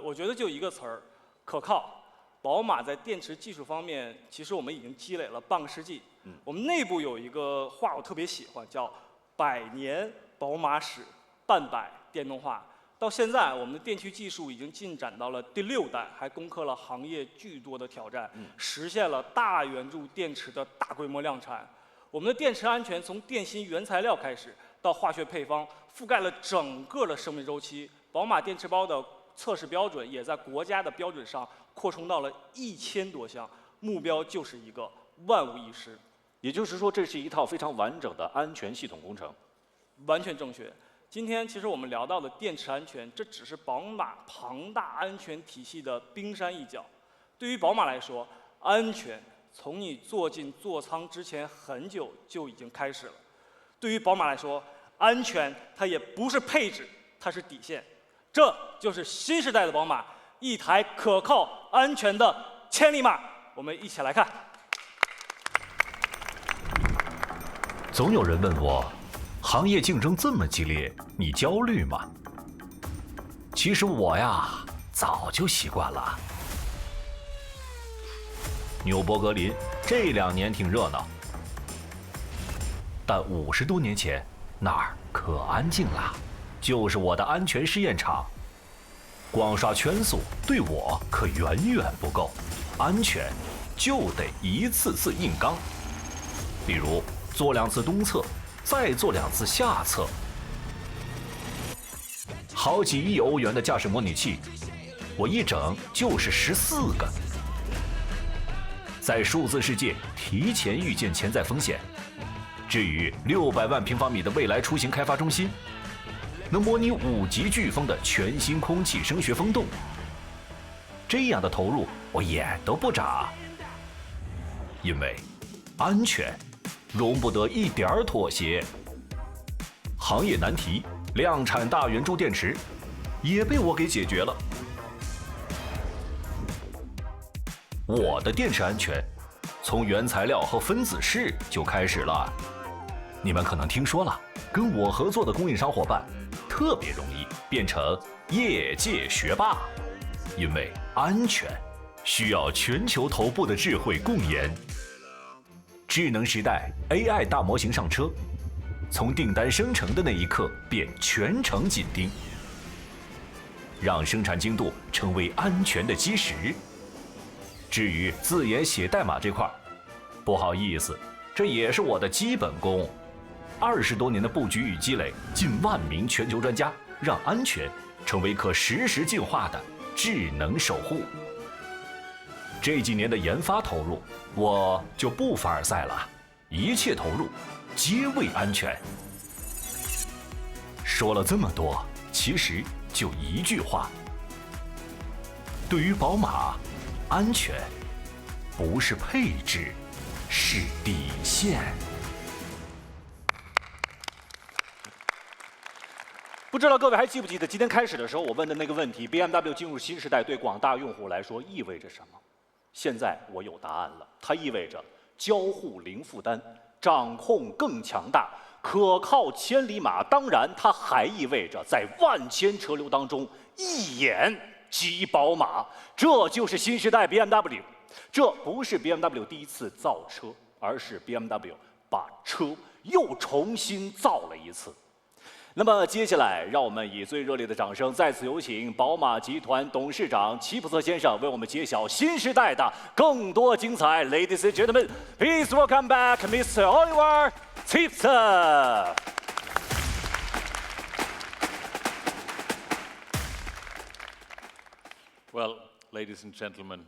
[SPEAKER 6] 我觉得就一个词儿，可靠。宝马在电池技术方面，其实我们已经积累了半个世纪。我们内部有一个话我特别喜欢，叫“100年宝马史，半百电动化”。到现在，我们的电驱技术已经进展到了第6代，还攻克了行业巨多的挑战，实现了大圆柱电池的大规模量产。我们的电池安全从电芯原材料开始，到化学配方，覆盖了整个的生命周期。宝马电池包的测试标准也在国家的标准上扩充到了1000多项，目标就是一个万无一失。
[SPEAKER 3] 也就是说，这是一套非常完整的安全系统工程。
[SPEAKER 6] 完全正确。今天其实我们聊到的电池安全，这只是宝马庞大安全体系的冰山一角。对于宝马来说，安全从你坐进座舱之前很久就已经开始了。对于宝马来说，安全它也不是配置，它是底线。这就是新时代的宝马，一台可靠、安全的千里马。我们一起来看。
[SPEAKER 2] 总有人问我，行业竞争这么激烈，你焦虑吗？其实我呀，早就习惯了。纽博格林这2年挺热闹，但50多年前那儿可安静了，就是我的安全试验场。光刷圈速对我可远远不够，安全就得一次次硬刚。比如做2次东侧，再做2次下侧。好几亿欧元的驾驶模拟器，我一整就是14个。在数字世界提前预见潜在风险。至于600万平方米的未来出行开发中心，能模拟5级飓风的全新空气声学风洞。这样的投入，我眼都不眨。因为安全容不得一点妥协。行业难题，
[SPEAKER 1] 量产大圆柱电池也被我给解决了。我的电池安全从原材料和分子式就开始了。你们可能听说了，跟我合作的供应商伙伴特别容易变成业界学霸，因为安全需要全球头部的智慧共研。智能时代 AI 大模型上车，从订单生成的那一刻便全程紧盯，让生产精度成为安全的基石。至于自研写代码这块，不好意思，这也是我的基本功。20多年的布局与积累，近万名全球专家，让安全成为可实时进化的智能守护。这几年的研发投入，我就不凡尔赛了，一切投入皆为安全。说了这么多，其实就一句话：对于宝马，安全不是配置，是底线。
[SPEAKER 3] 不知道各位还记不记得今天开始的时候我问的那个问题 ：BMW 进入新时代对广大用户来说意味着什么？现在我有答案了，它意味着交互零负担，掌控更强大，可靠千里马。当然，它还意味着在万千车流当中一眼即宝马。这就是新时代 BMW。这不是 BMW 第一次造车，而是 BMW 把车又重新造了一次。那么接下来，让我们以最热烈的掌声，再次有请宝马集团董事长齐普策先生为我们揭晓新时代的更多精彩。Ladies and gentlemen, please welcome back Mr. Oliver Zipse.
[SPEAKER 5] Well, ladies and gentlemen,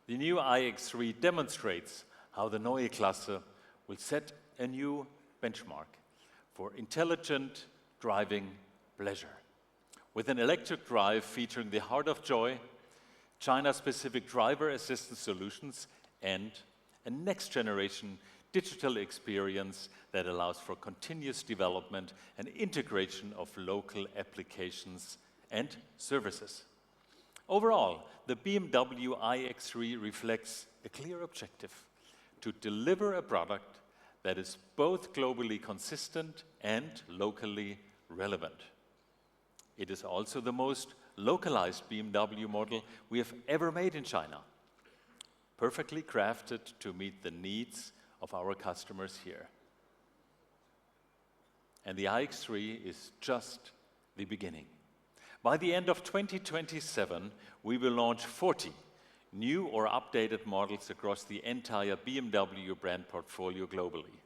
[SPEAKER 5] the new iX3 demonstrates how the Neue Klasse will set a new benchmark for intelligent driving pleasure. With an electric drive featuring the heart of joy, China-specific driver assistance solutions, and a next-generation digital experience that allows for continuous development and integration of local applications and services. Overall, the BMW iX3 reflects a clear objective: to deliver a product that is both globally consistent and locally relevant. It is also the most localized BMW model we have ever made in China, perfectly crafted to meet the needs of our customers here. And the iX3 is just the beginning. By the end of 2027, we will launch 40 new or updated models across the entire BMW brand portfolio globally.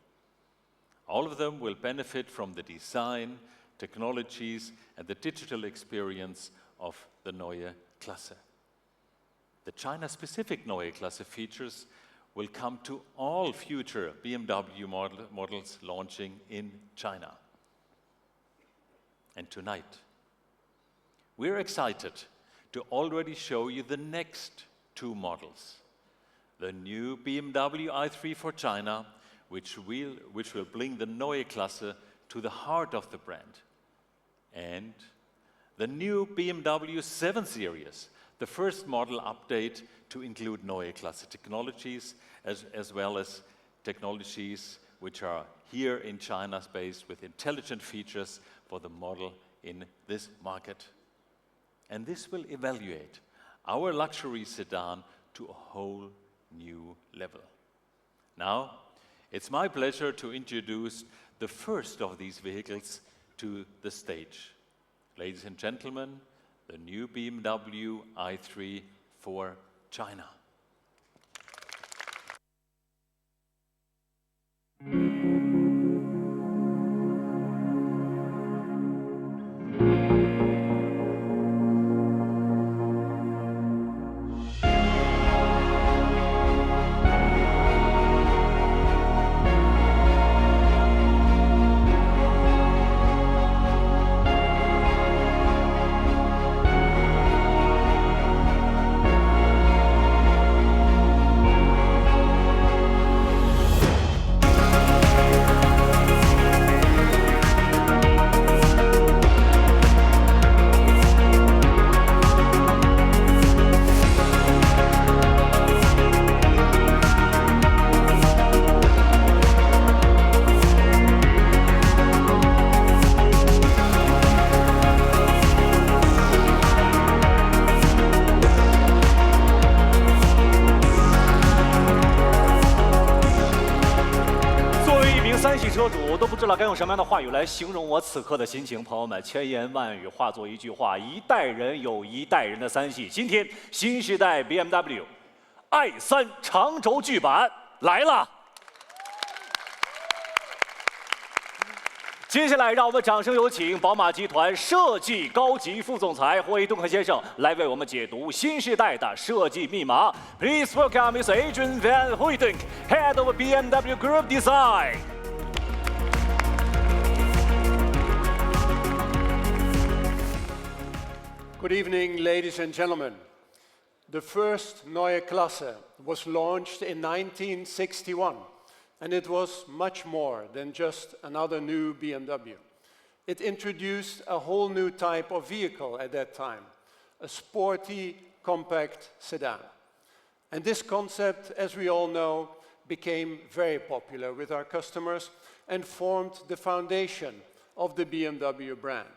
[SPEAKER 5] All of them will benefit from the design, technologies, and the digital experience of the Neue Klasse. The China-specific Neue Klasse features will come to all future BMW models launching in China. And tonight, we're excited to already show you the next two models. The new BMW i3 for China, which will bring the Neue Klasse to the heart of the brand. And the new BMW 7 Series, the first model update to include Neue Klasse technologies, as well as technologies which are here in China based with intelligent features for the model in this market. And this will evaluate our luxury sedan to a whole new level. Now, it's my pleasure to introduce the first of these vehicles to the stage. Ladies and gentlemen, the new BMW i3 for China.
[SPEAKER 3] 知道该用什么样的话语来形容我此刻的心情，朋友们，千言万语化作一句话：一代人有一代人的3系。今天新时代 BMW i3 长轴距版来了。接下来，让我们掌声有请宝马集团设计高级副总裁霍伊·顿克先生来为我们解读新时代的设计密码。Please welcome Mr. Adrian Van Hooydonk, Head of BMW Group Design.
[SPEAKER 16] Good evening, ladies and gentlemen. The first Neue Klasse was launched in 1961. And it was much more than just another new BMW. It introduced a whole new type of vehicle at that time, a sporty, compact sedan. And this concept, as we all know, became very popular with our customers and formed the foundation of the BMW brand.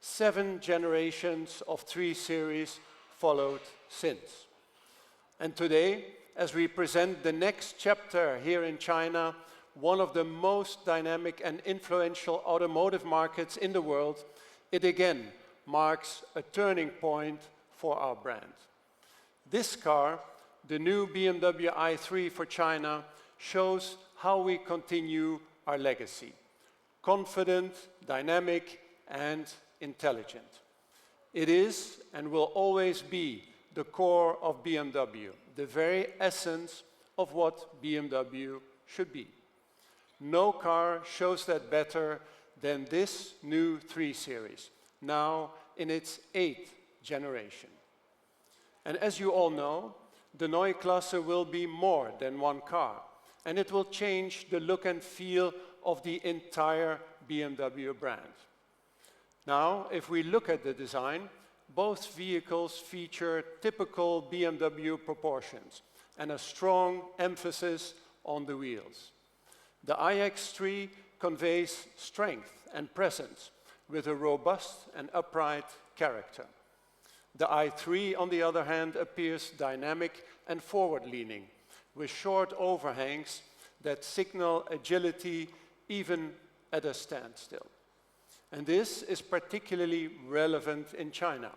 [SPEAKER 16] 7 generations of 3 Series followed since. And today, as we present the next chapter here in China, one of the most dynamic and influential automotive markets in the world, it again marks a turning point for our brand. This car, the new BMW i3 for China, shows how we continue our legacy: confident, dynamic, and intelligent. It is and will always be the core of BMW, the very essence of what BMW should be. No car shows that better than this new 3 Series, now in its 8th generation. And as you all know, the Neue Klasse will be more than one car, and it will change the look and feel of the entire BMW brand. Now, if we look at the design, both vehicles feature typical BMW proportions and a strong emphasis on the wheels. The iX3 conveys strength and presence with a robust and upright character. The i3, on the other hand, appears dynamic and forward-leaning, with short overhangs that signal agility even at a standstill. And this is particularly relevant in China,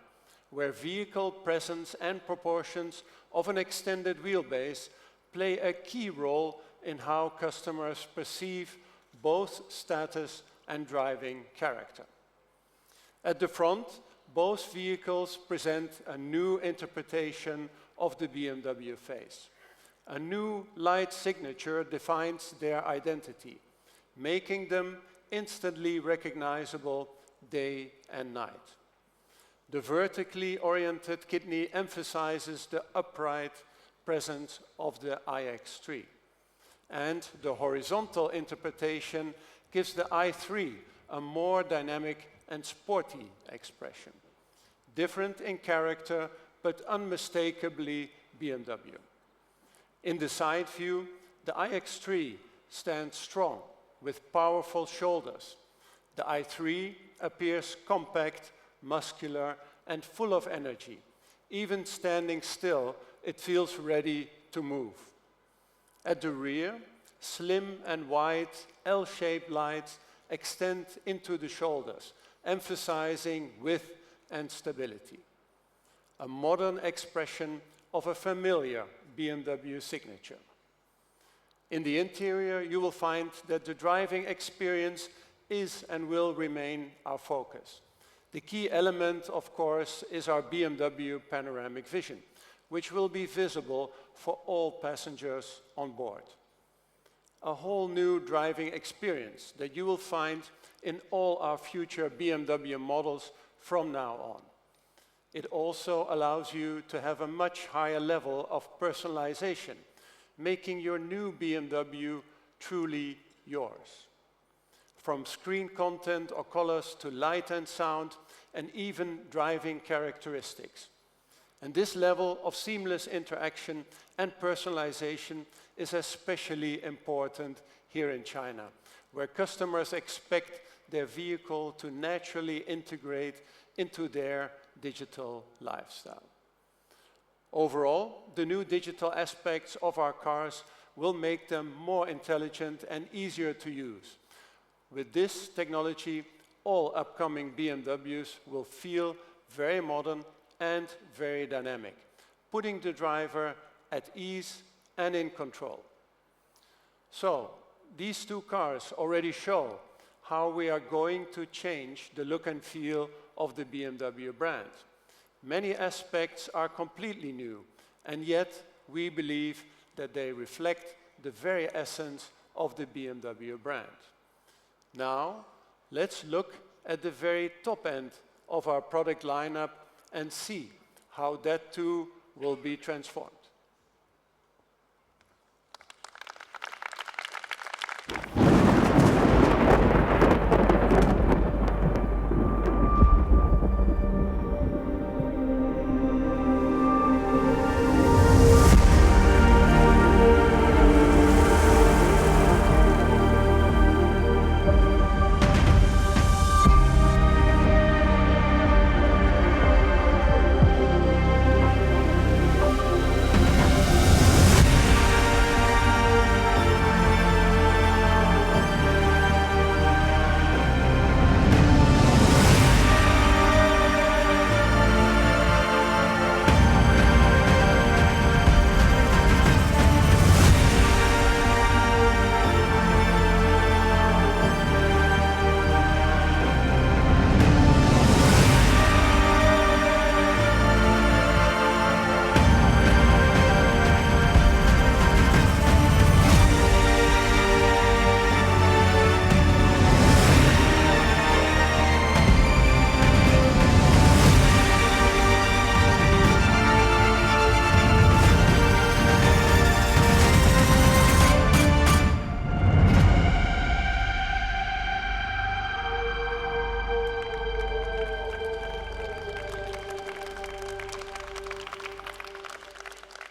[SPEAKER 16] where vehicle presence and proportions of an extended wheelbase play a key role in how customers perceive both status and driving character. At the front, both vehicles present a new interpretation of the BMW face. A new light signature defines their identity, making them instantly recognizable day and night. The vertically oriented kidney emphasizes the upright presence of the iX3. And the horizontal interpretation gives the i3 a more dynamic and sporty expression. Different in character, but unmistakably BMW. In the side view, the iX3 stands strong with powerful shoulders. The i3 appears compact, muscular, and full of energy. Even standing still, it feels ready to move. At the rear, slim and wide L-shaped lights extend into the shoulders, emphasizing width and stability. A modern expression of a familiar BMW signature. In the interior, you will find that the driving experience is and will remain our focus. The key element, of course, is our BMW panoramic vision, which will be visible for all passengers on board. A whole new driving experience that you will find in all our future BMW models from now on. It also allows you to have a much higher level of personalization, making your new BMW truly yours. From screen content or colors to light and sound, and even driving characteristics. And this level of seamless interaction and personalization is especially important here in China, where customers expect their vehicle to naturally integrate into their digital lifestyle. Overall, the new digital aspects of our cars will make them more intelligent and easier to use, With this technology, all upcoming BMWs will feel very modern and very dynamic, putting the driver at ease and in control. So, these two cars already show how we are going to change the look and feel of the BMW brand. Many aspects are completely new, and yet we believe that they reflect the very essence of the BMW brand. Now, let's look at the very top end of our product lineup and see how that too will be transformed.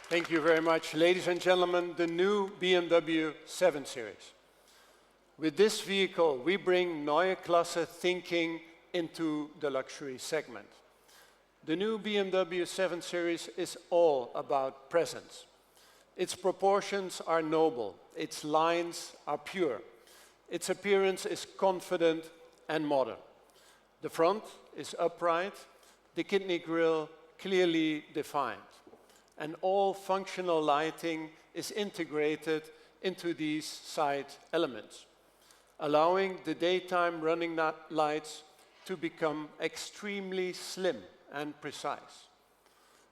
[SPEAKER 16] Thank you very much. Ladies and gentlemen, the new BMW 7 Series. With this vehicle, we bring Neue Klasse thinking into the luxury segment. The new BMW 7 Series is all about presence. Its proportions are noble, its lines are pure, its appearance is confident and modern. The front is upright, the kidney grille clearly defined, and all functional lighting is integrated into these side elements, allowing the daytime running lights to become extremely slim and precise.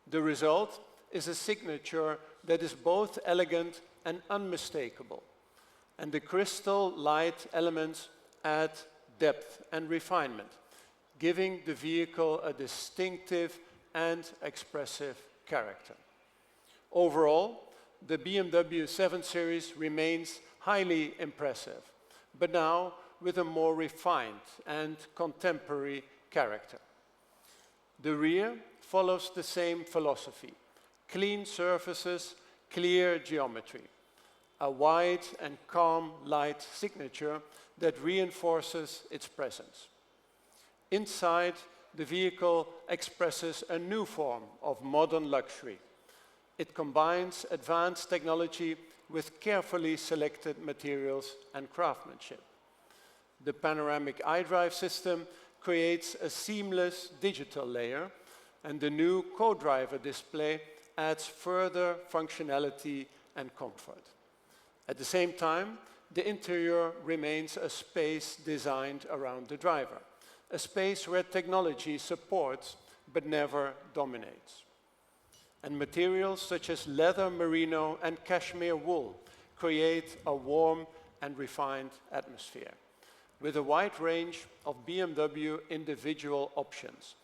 [SPEAKER 16] The result is a signature that is both elegant and unmistakable, and the crystal light elements add depth and refinement, giving the vehicle a distinctive and expressive character. Overall, the BMW 7 Series remains highly impressive, but now with a more refined and contemporary character. The rear follows the same philosophy: clean surfaces, clear geometry, a wide and calm light signature that reinforces its presence. Inside, the vehicle expresses a new form of modern luxury. It combines advanced technology with carefully selected materials and craftsmanship. The panoramic iDrive system creates a seamless digital layer, and the new co-driver display adds further functionality and comfort. At the same time, the interior remains a space designed around the driver, a space where technology supports but never dominates. And materials such as leather, merino, and cashmere wool create a warm and refined atmosphere. With a wide range of BMW individual options,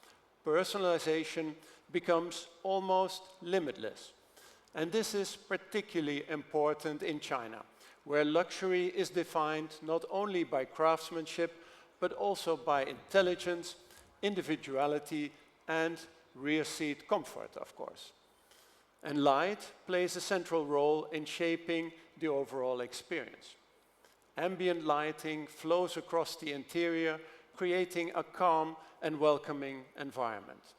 [SPEAKER 16] personalization becomes almost limitless. And this is particularly important in China, where luxury is defined not only by craftsmanship, but also by intelligence, individuality, and rear seat comfort, of course. And light plays a central role in shaping the overall experience. Ambient lighting flows across the interior, creating a calm and welcoming environment.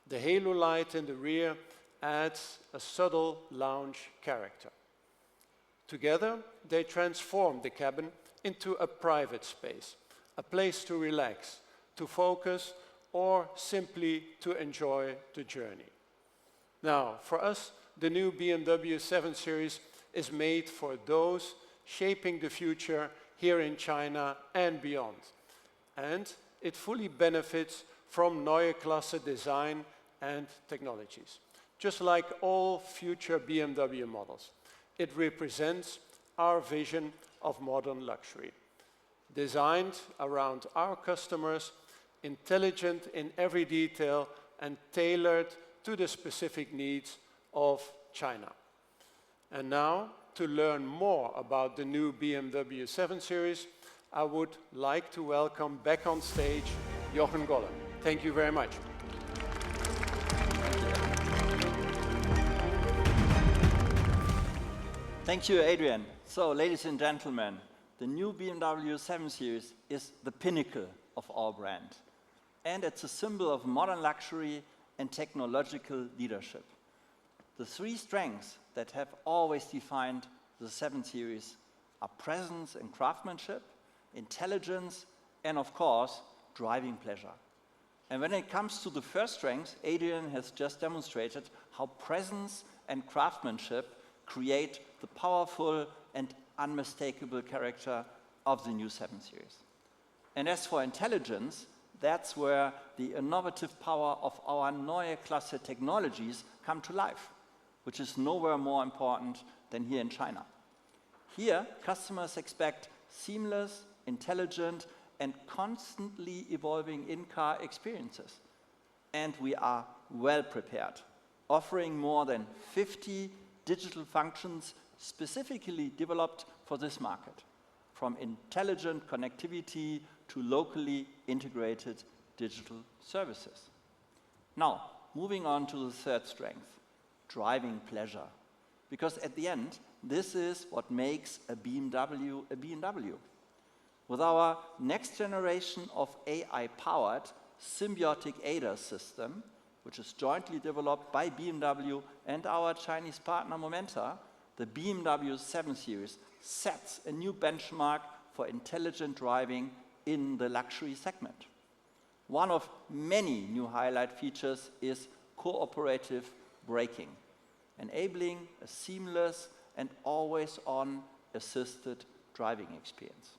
[SPEAKER 16] The halo light in the rear adds a subtle lounge character. Together, they transform the cabin into a private space, a place to relax, to focus, or simply to enjoy the journey. Now, for us, the new BMW 7 Series is made for those shaping the future here in China and beyond. And it fully benefits from Neue Klasse design and technologies. Just like all future BMW models, it represents our vision of modern luxury. Designed around our customers, intelligent in every detail, and tailored to the specific needs of China. And now, to learn more about the new BMW 7 Series, I would like to welcome back on stage Jochen Goller. Thank you very much.
[SPEAKER 4] Thank you, Adrian. So, ladies and gentlemen, the new BMW 7 Series is the pinnacle of our brand. And it's a symbol of modern luxury and technological leadership. The three strengths that have always defined the 7 Series are presence and craftsmanship, intelligence, and of course, driving pleasure. And when it comes to the first strength, Adrian has just demonstrated how presence and craftsmanship create the powerful and unmistakable character of the new 7 Series. And as for intelligence, that's where the innovative power of our Neue Klasse technologies come to life, which is nowhere more important than here in China. Here, customers expect seamless, intelligent, and constantly evolving in-car experiences. And we are well prepared, offering more than 50 digital functions specifically developed for this market, from intelligent connectivity to locally integrated digital services. Now, moving on to the third strength, driving pleasure. Because at the end, this is what makes a BMW a BMW. With our next generation of AI-powered symbiotic ADAS system, which is jointly developed by BMW and our Chinese partner Momenta, the BMW 7 Series sets a new benchmark for intelligent driving in the luxury segment. One of many new highlight features is cooperative braking, enabling a seamless and always-on assisted driving experience.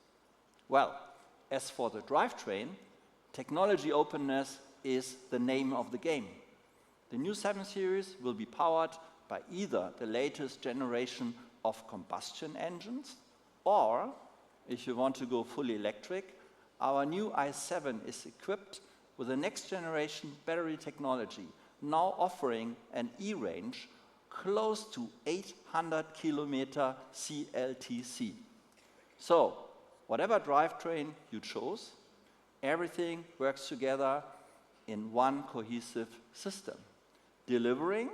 [SPEAKER 4] Well, as for the drivetrain, technology openness is the name of the game. The new 7 Series will be powered by either the latest generation of combustion engines, or, if you want to go fully electric, our new i7 is equipped with the next generation battery technology, now offering an E-range close to 800 kilometer CLTC. So, whatever drivetrain you chose, everything works together in one cohesive system, delivering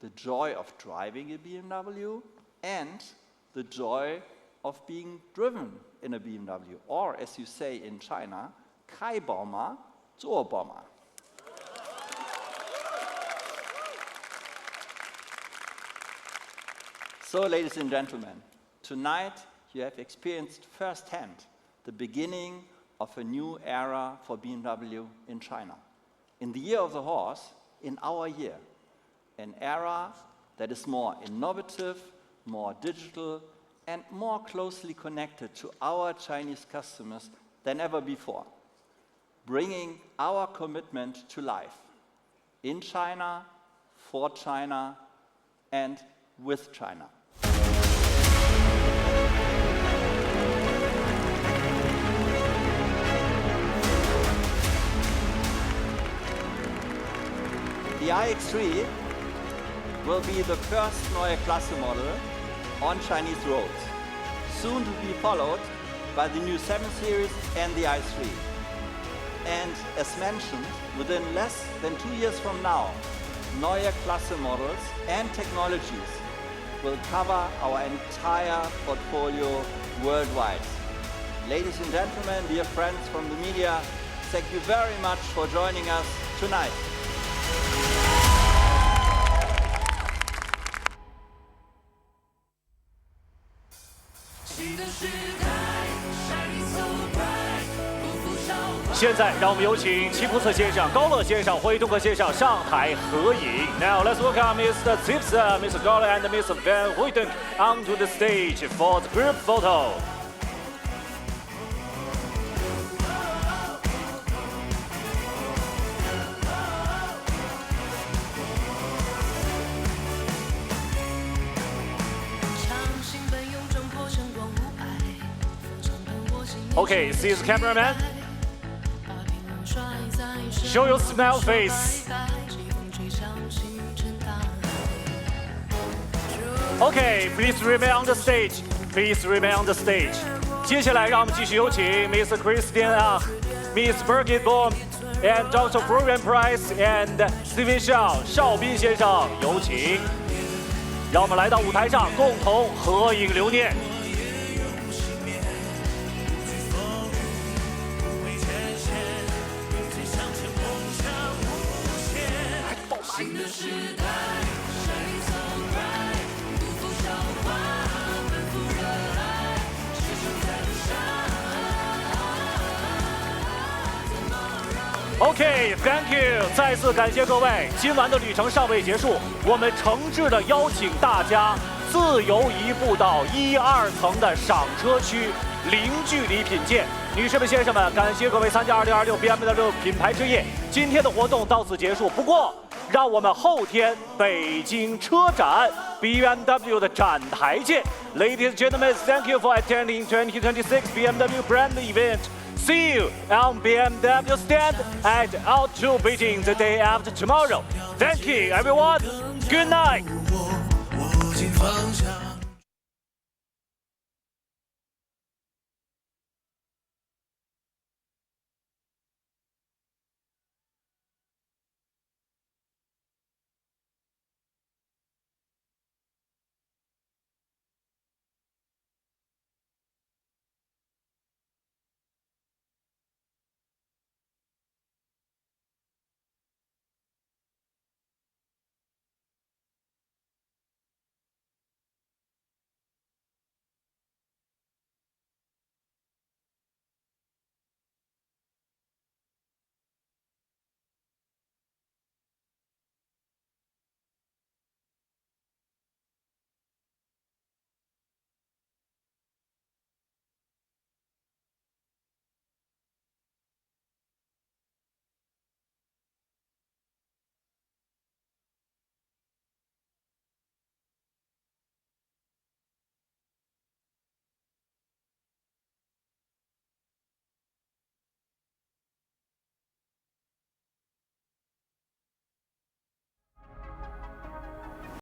[SPEAKER 4] the joy of driving a BMW and the joy of being driven in a BMW, or as you say in China, 开宝马，坐宝马。So, ladies and gentlemen, tonight you have experienced firsthand the beginning of a new era for BMW in China. In the year of the horse, in our year, an era that is more innovative, more digital, and more closely connected to our Chinese customers than ever before, bringing our commitment to life in China, for China, and with China. The iX3 will be the first Neue Klasse model on Chinese roads, soon to be followed by the new 7 Series and the i3. And as mentioned, within less than 2 years from now, Neue Klasse models and technologies will cover our entire portfolio worldwide. Ladies and gentlemen, dear friends from the media, thank you very much for joining us tonight.
[SPEAKER 3] 现在让我们有请齐普策先生、高乐先生、霍伊顿克先生上台合影。Now let's welcome Mr. Zipser, Mr. Goller, and Mr. Van Hooydonk onto the stage for the group photo. Okay, see the cameraman. Show your smile face. Okay, please remain on the stage. Please remain on the stage. 接下来让我们继续有请 Mr. Christian Miss Birgit Bohm, and Dr. Florian Price and Steven Shaw 邵斌先生有请。让我们来到舞台上，共同合影留念。
[SPEAKER 17] 新的时代，谁走right，不负韶华，奔赴热爱，时常在路上。
[SPEAKER 3] OK，Thank you， 再次感谢各位。今晚的旅程尚未结束，我们诚挚的邀请大家自由移步到1、2层的赏车区，零距离品鉴。女士们、先生们，感谢各位参加2026 BMW 品牌之夜。今天的活动到此结束。不过，让我们后天北京车展 BMW 的展台见。Ladies and gentlemen, thank you for attending 2026 BMW brand event. See you on BMW stand at Auto Beijing the day after tomorrow. Thank you, everyone. Good night.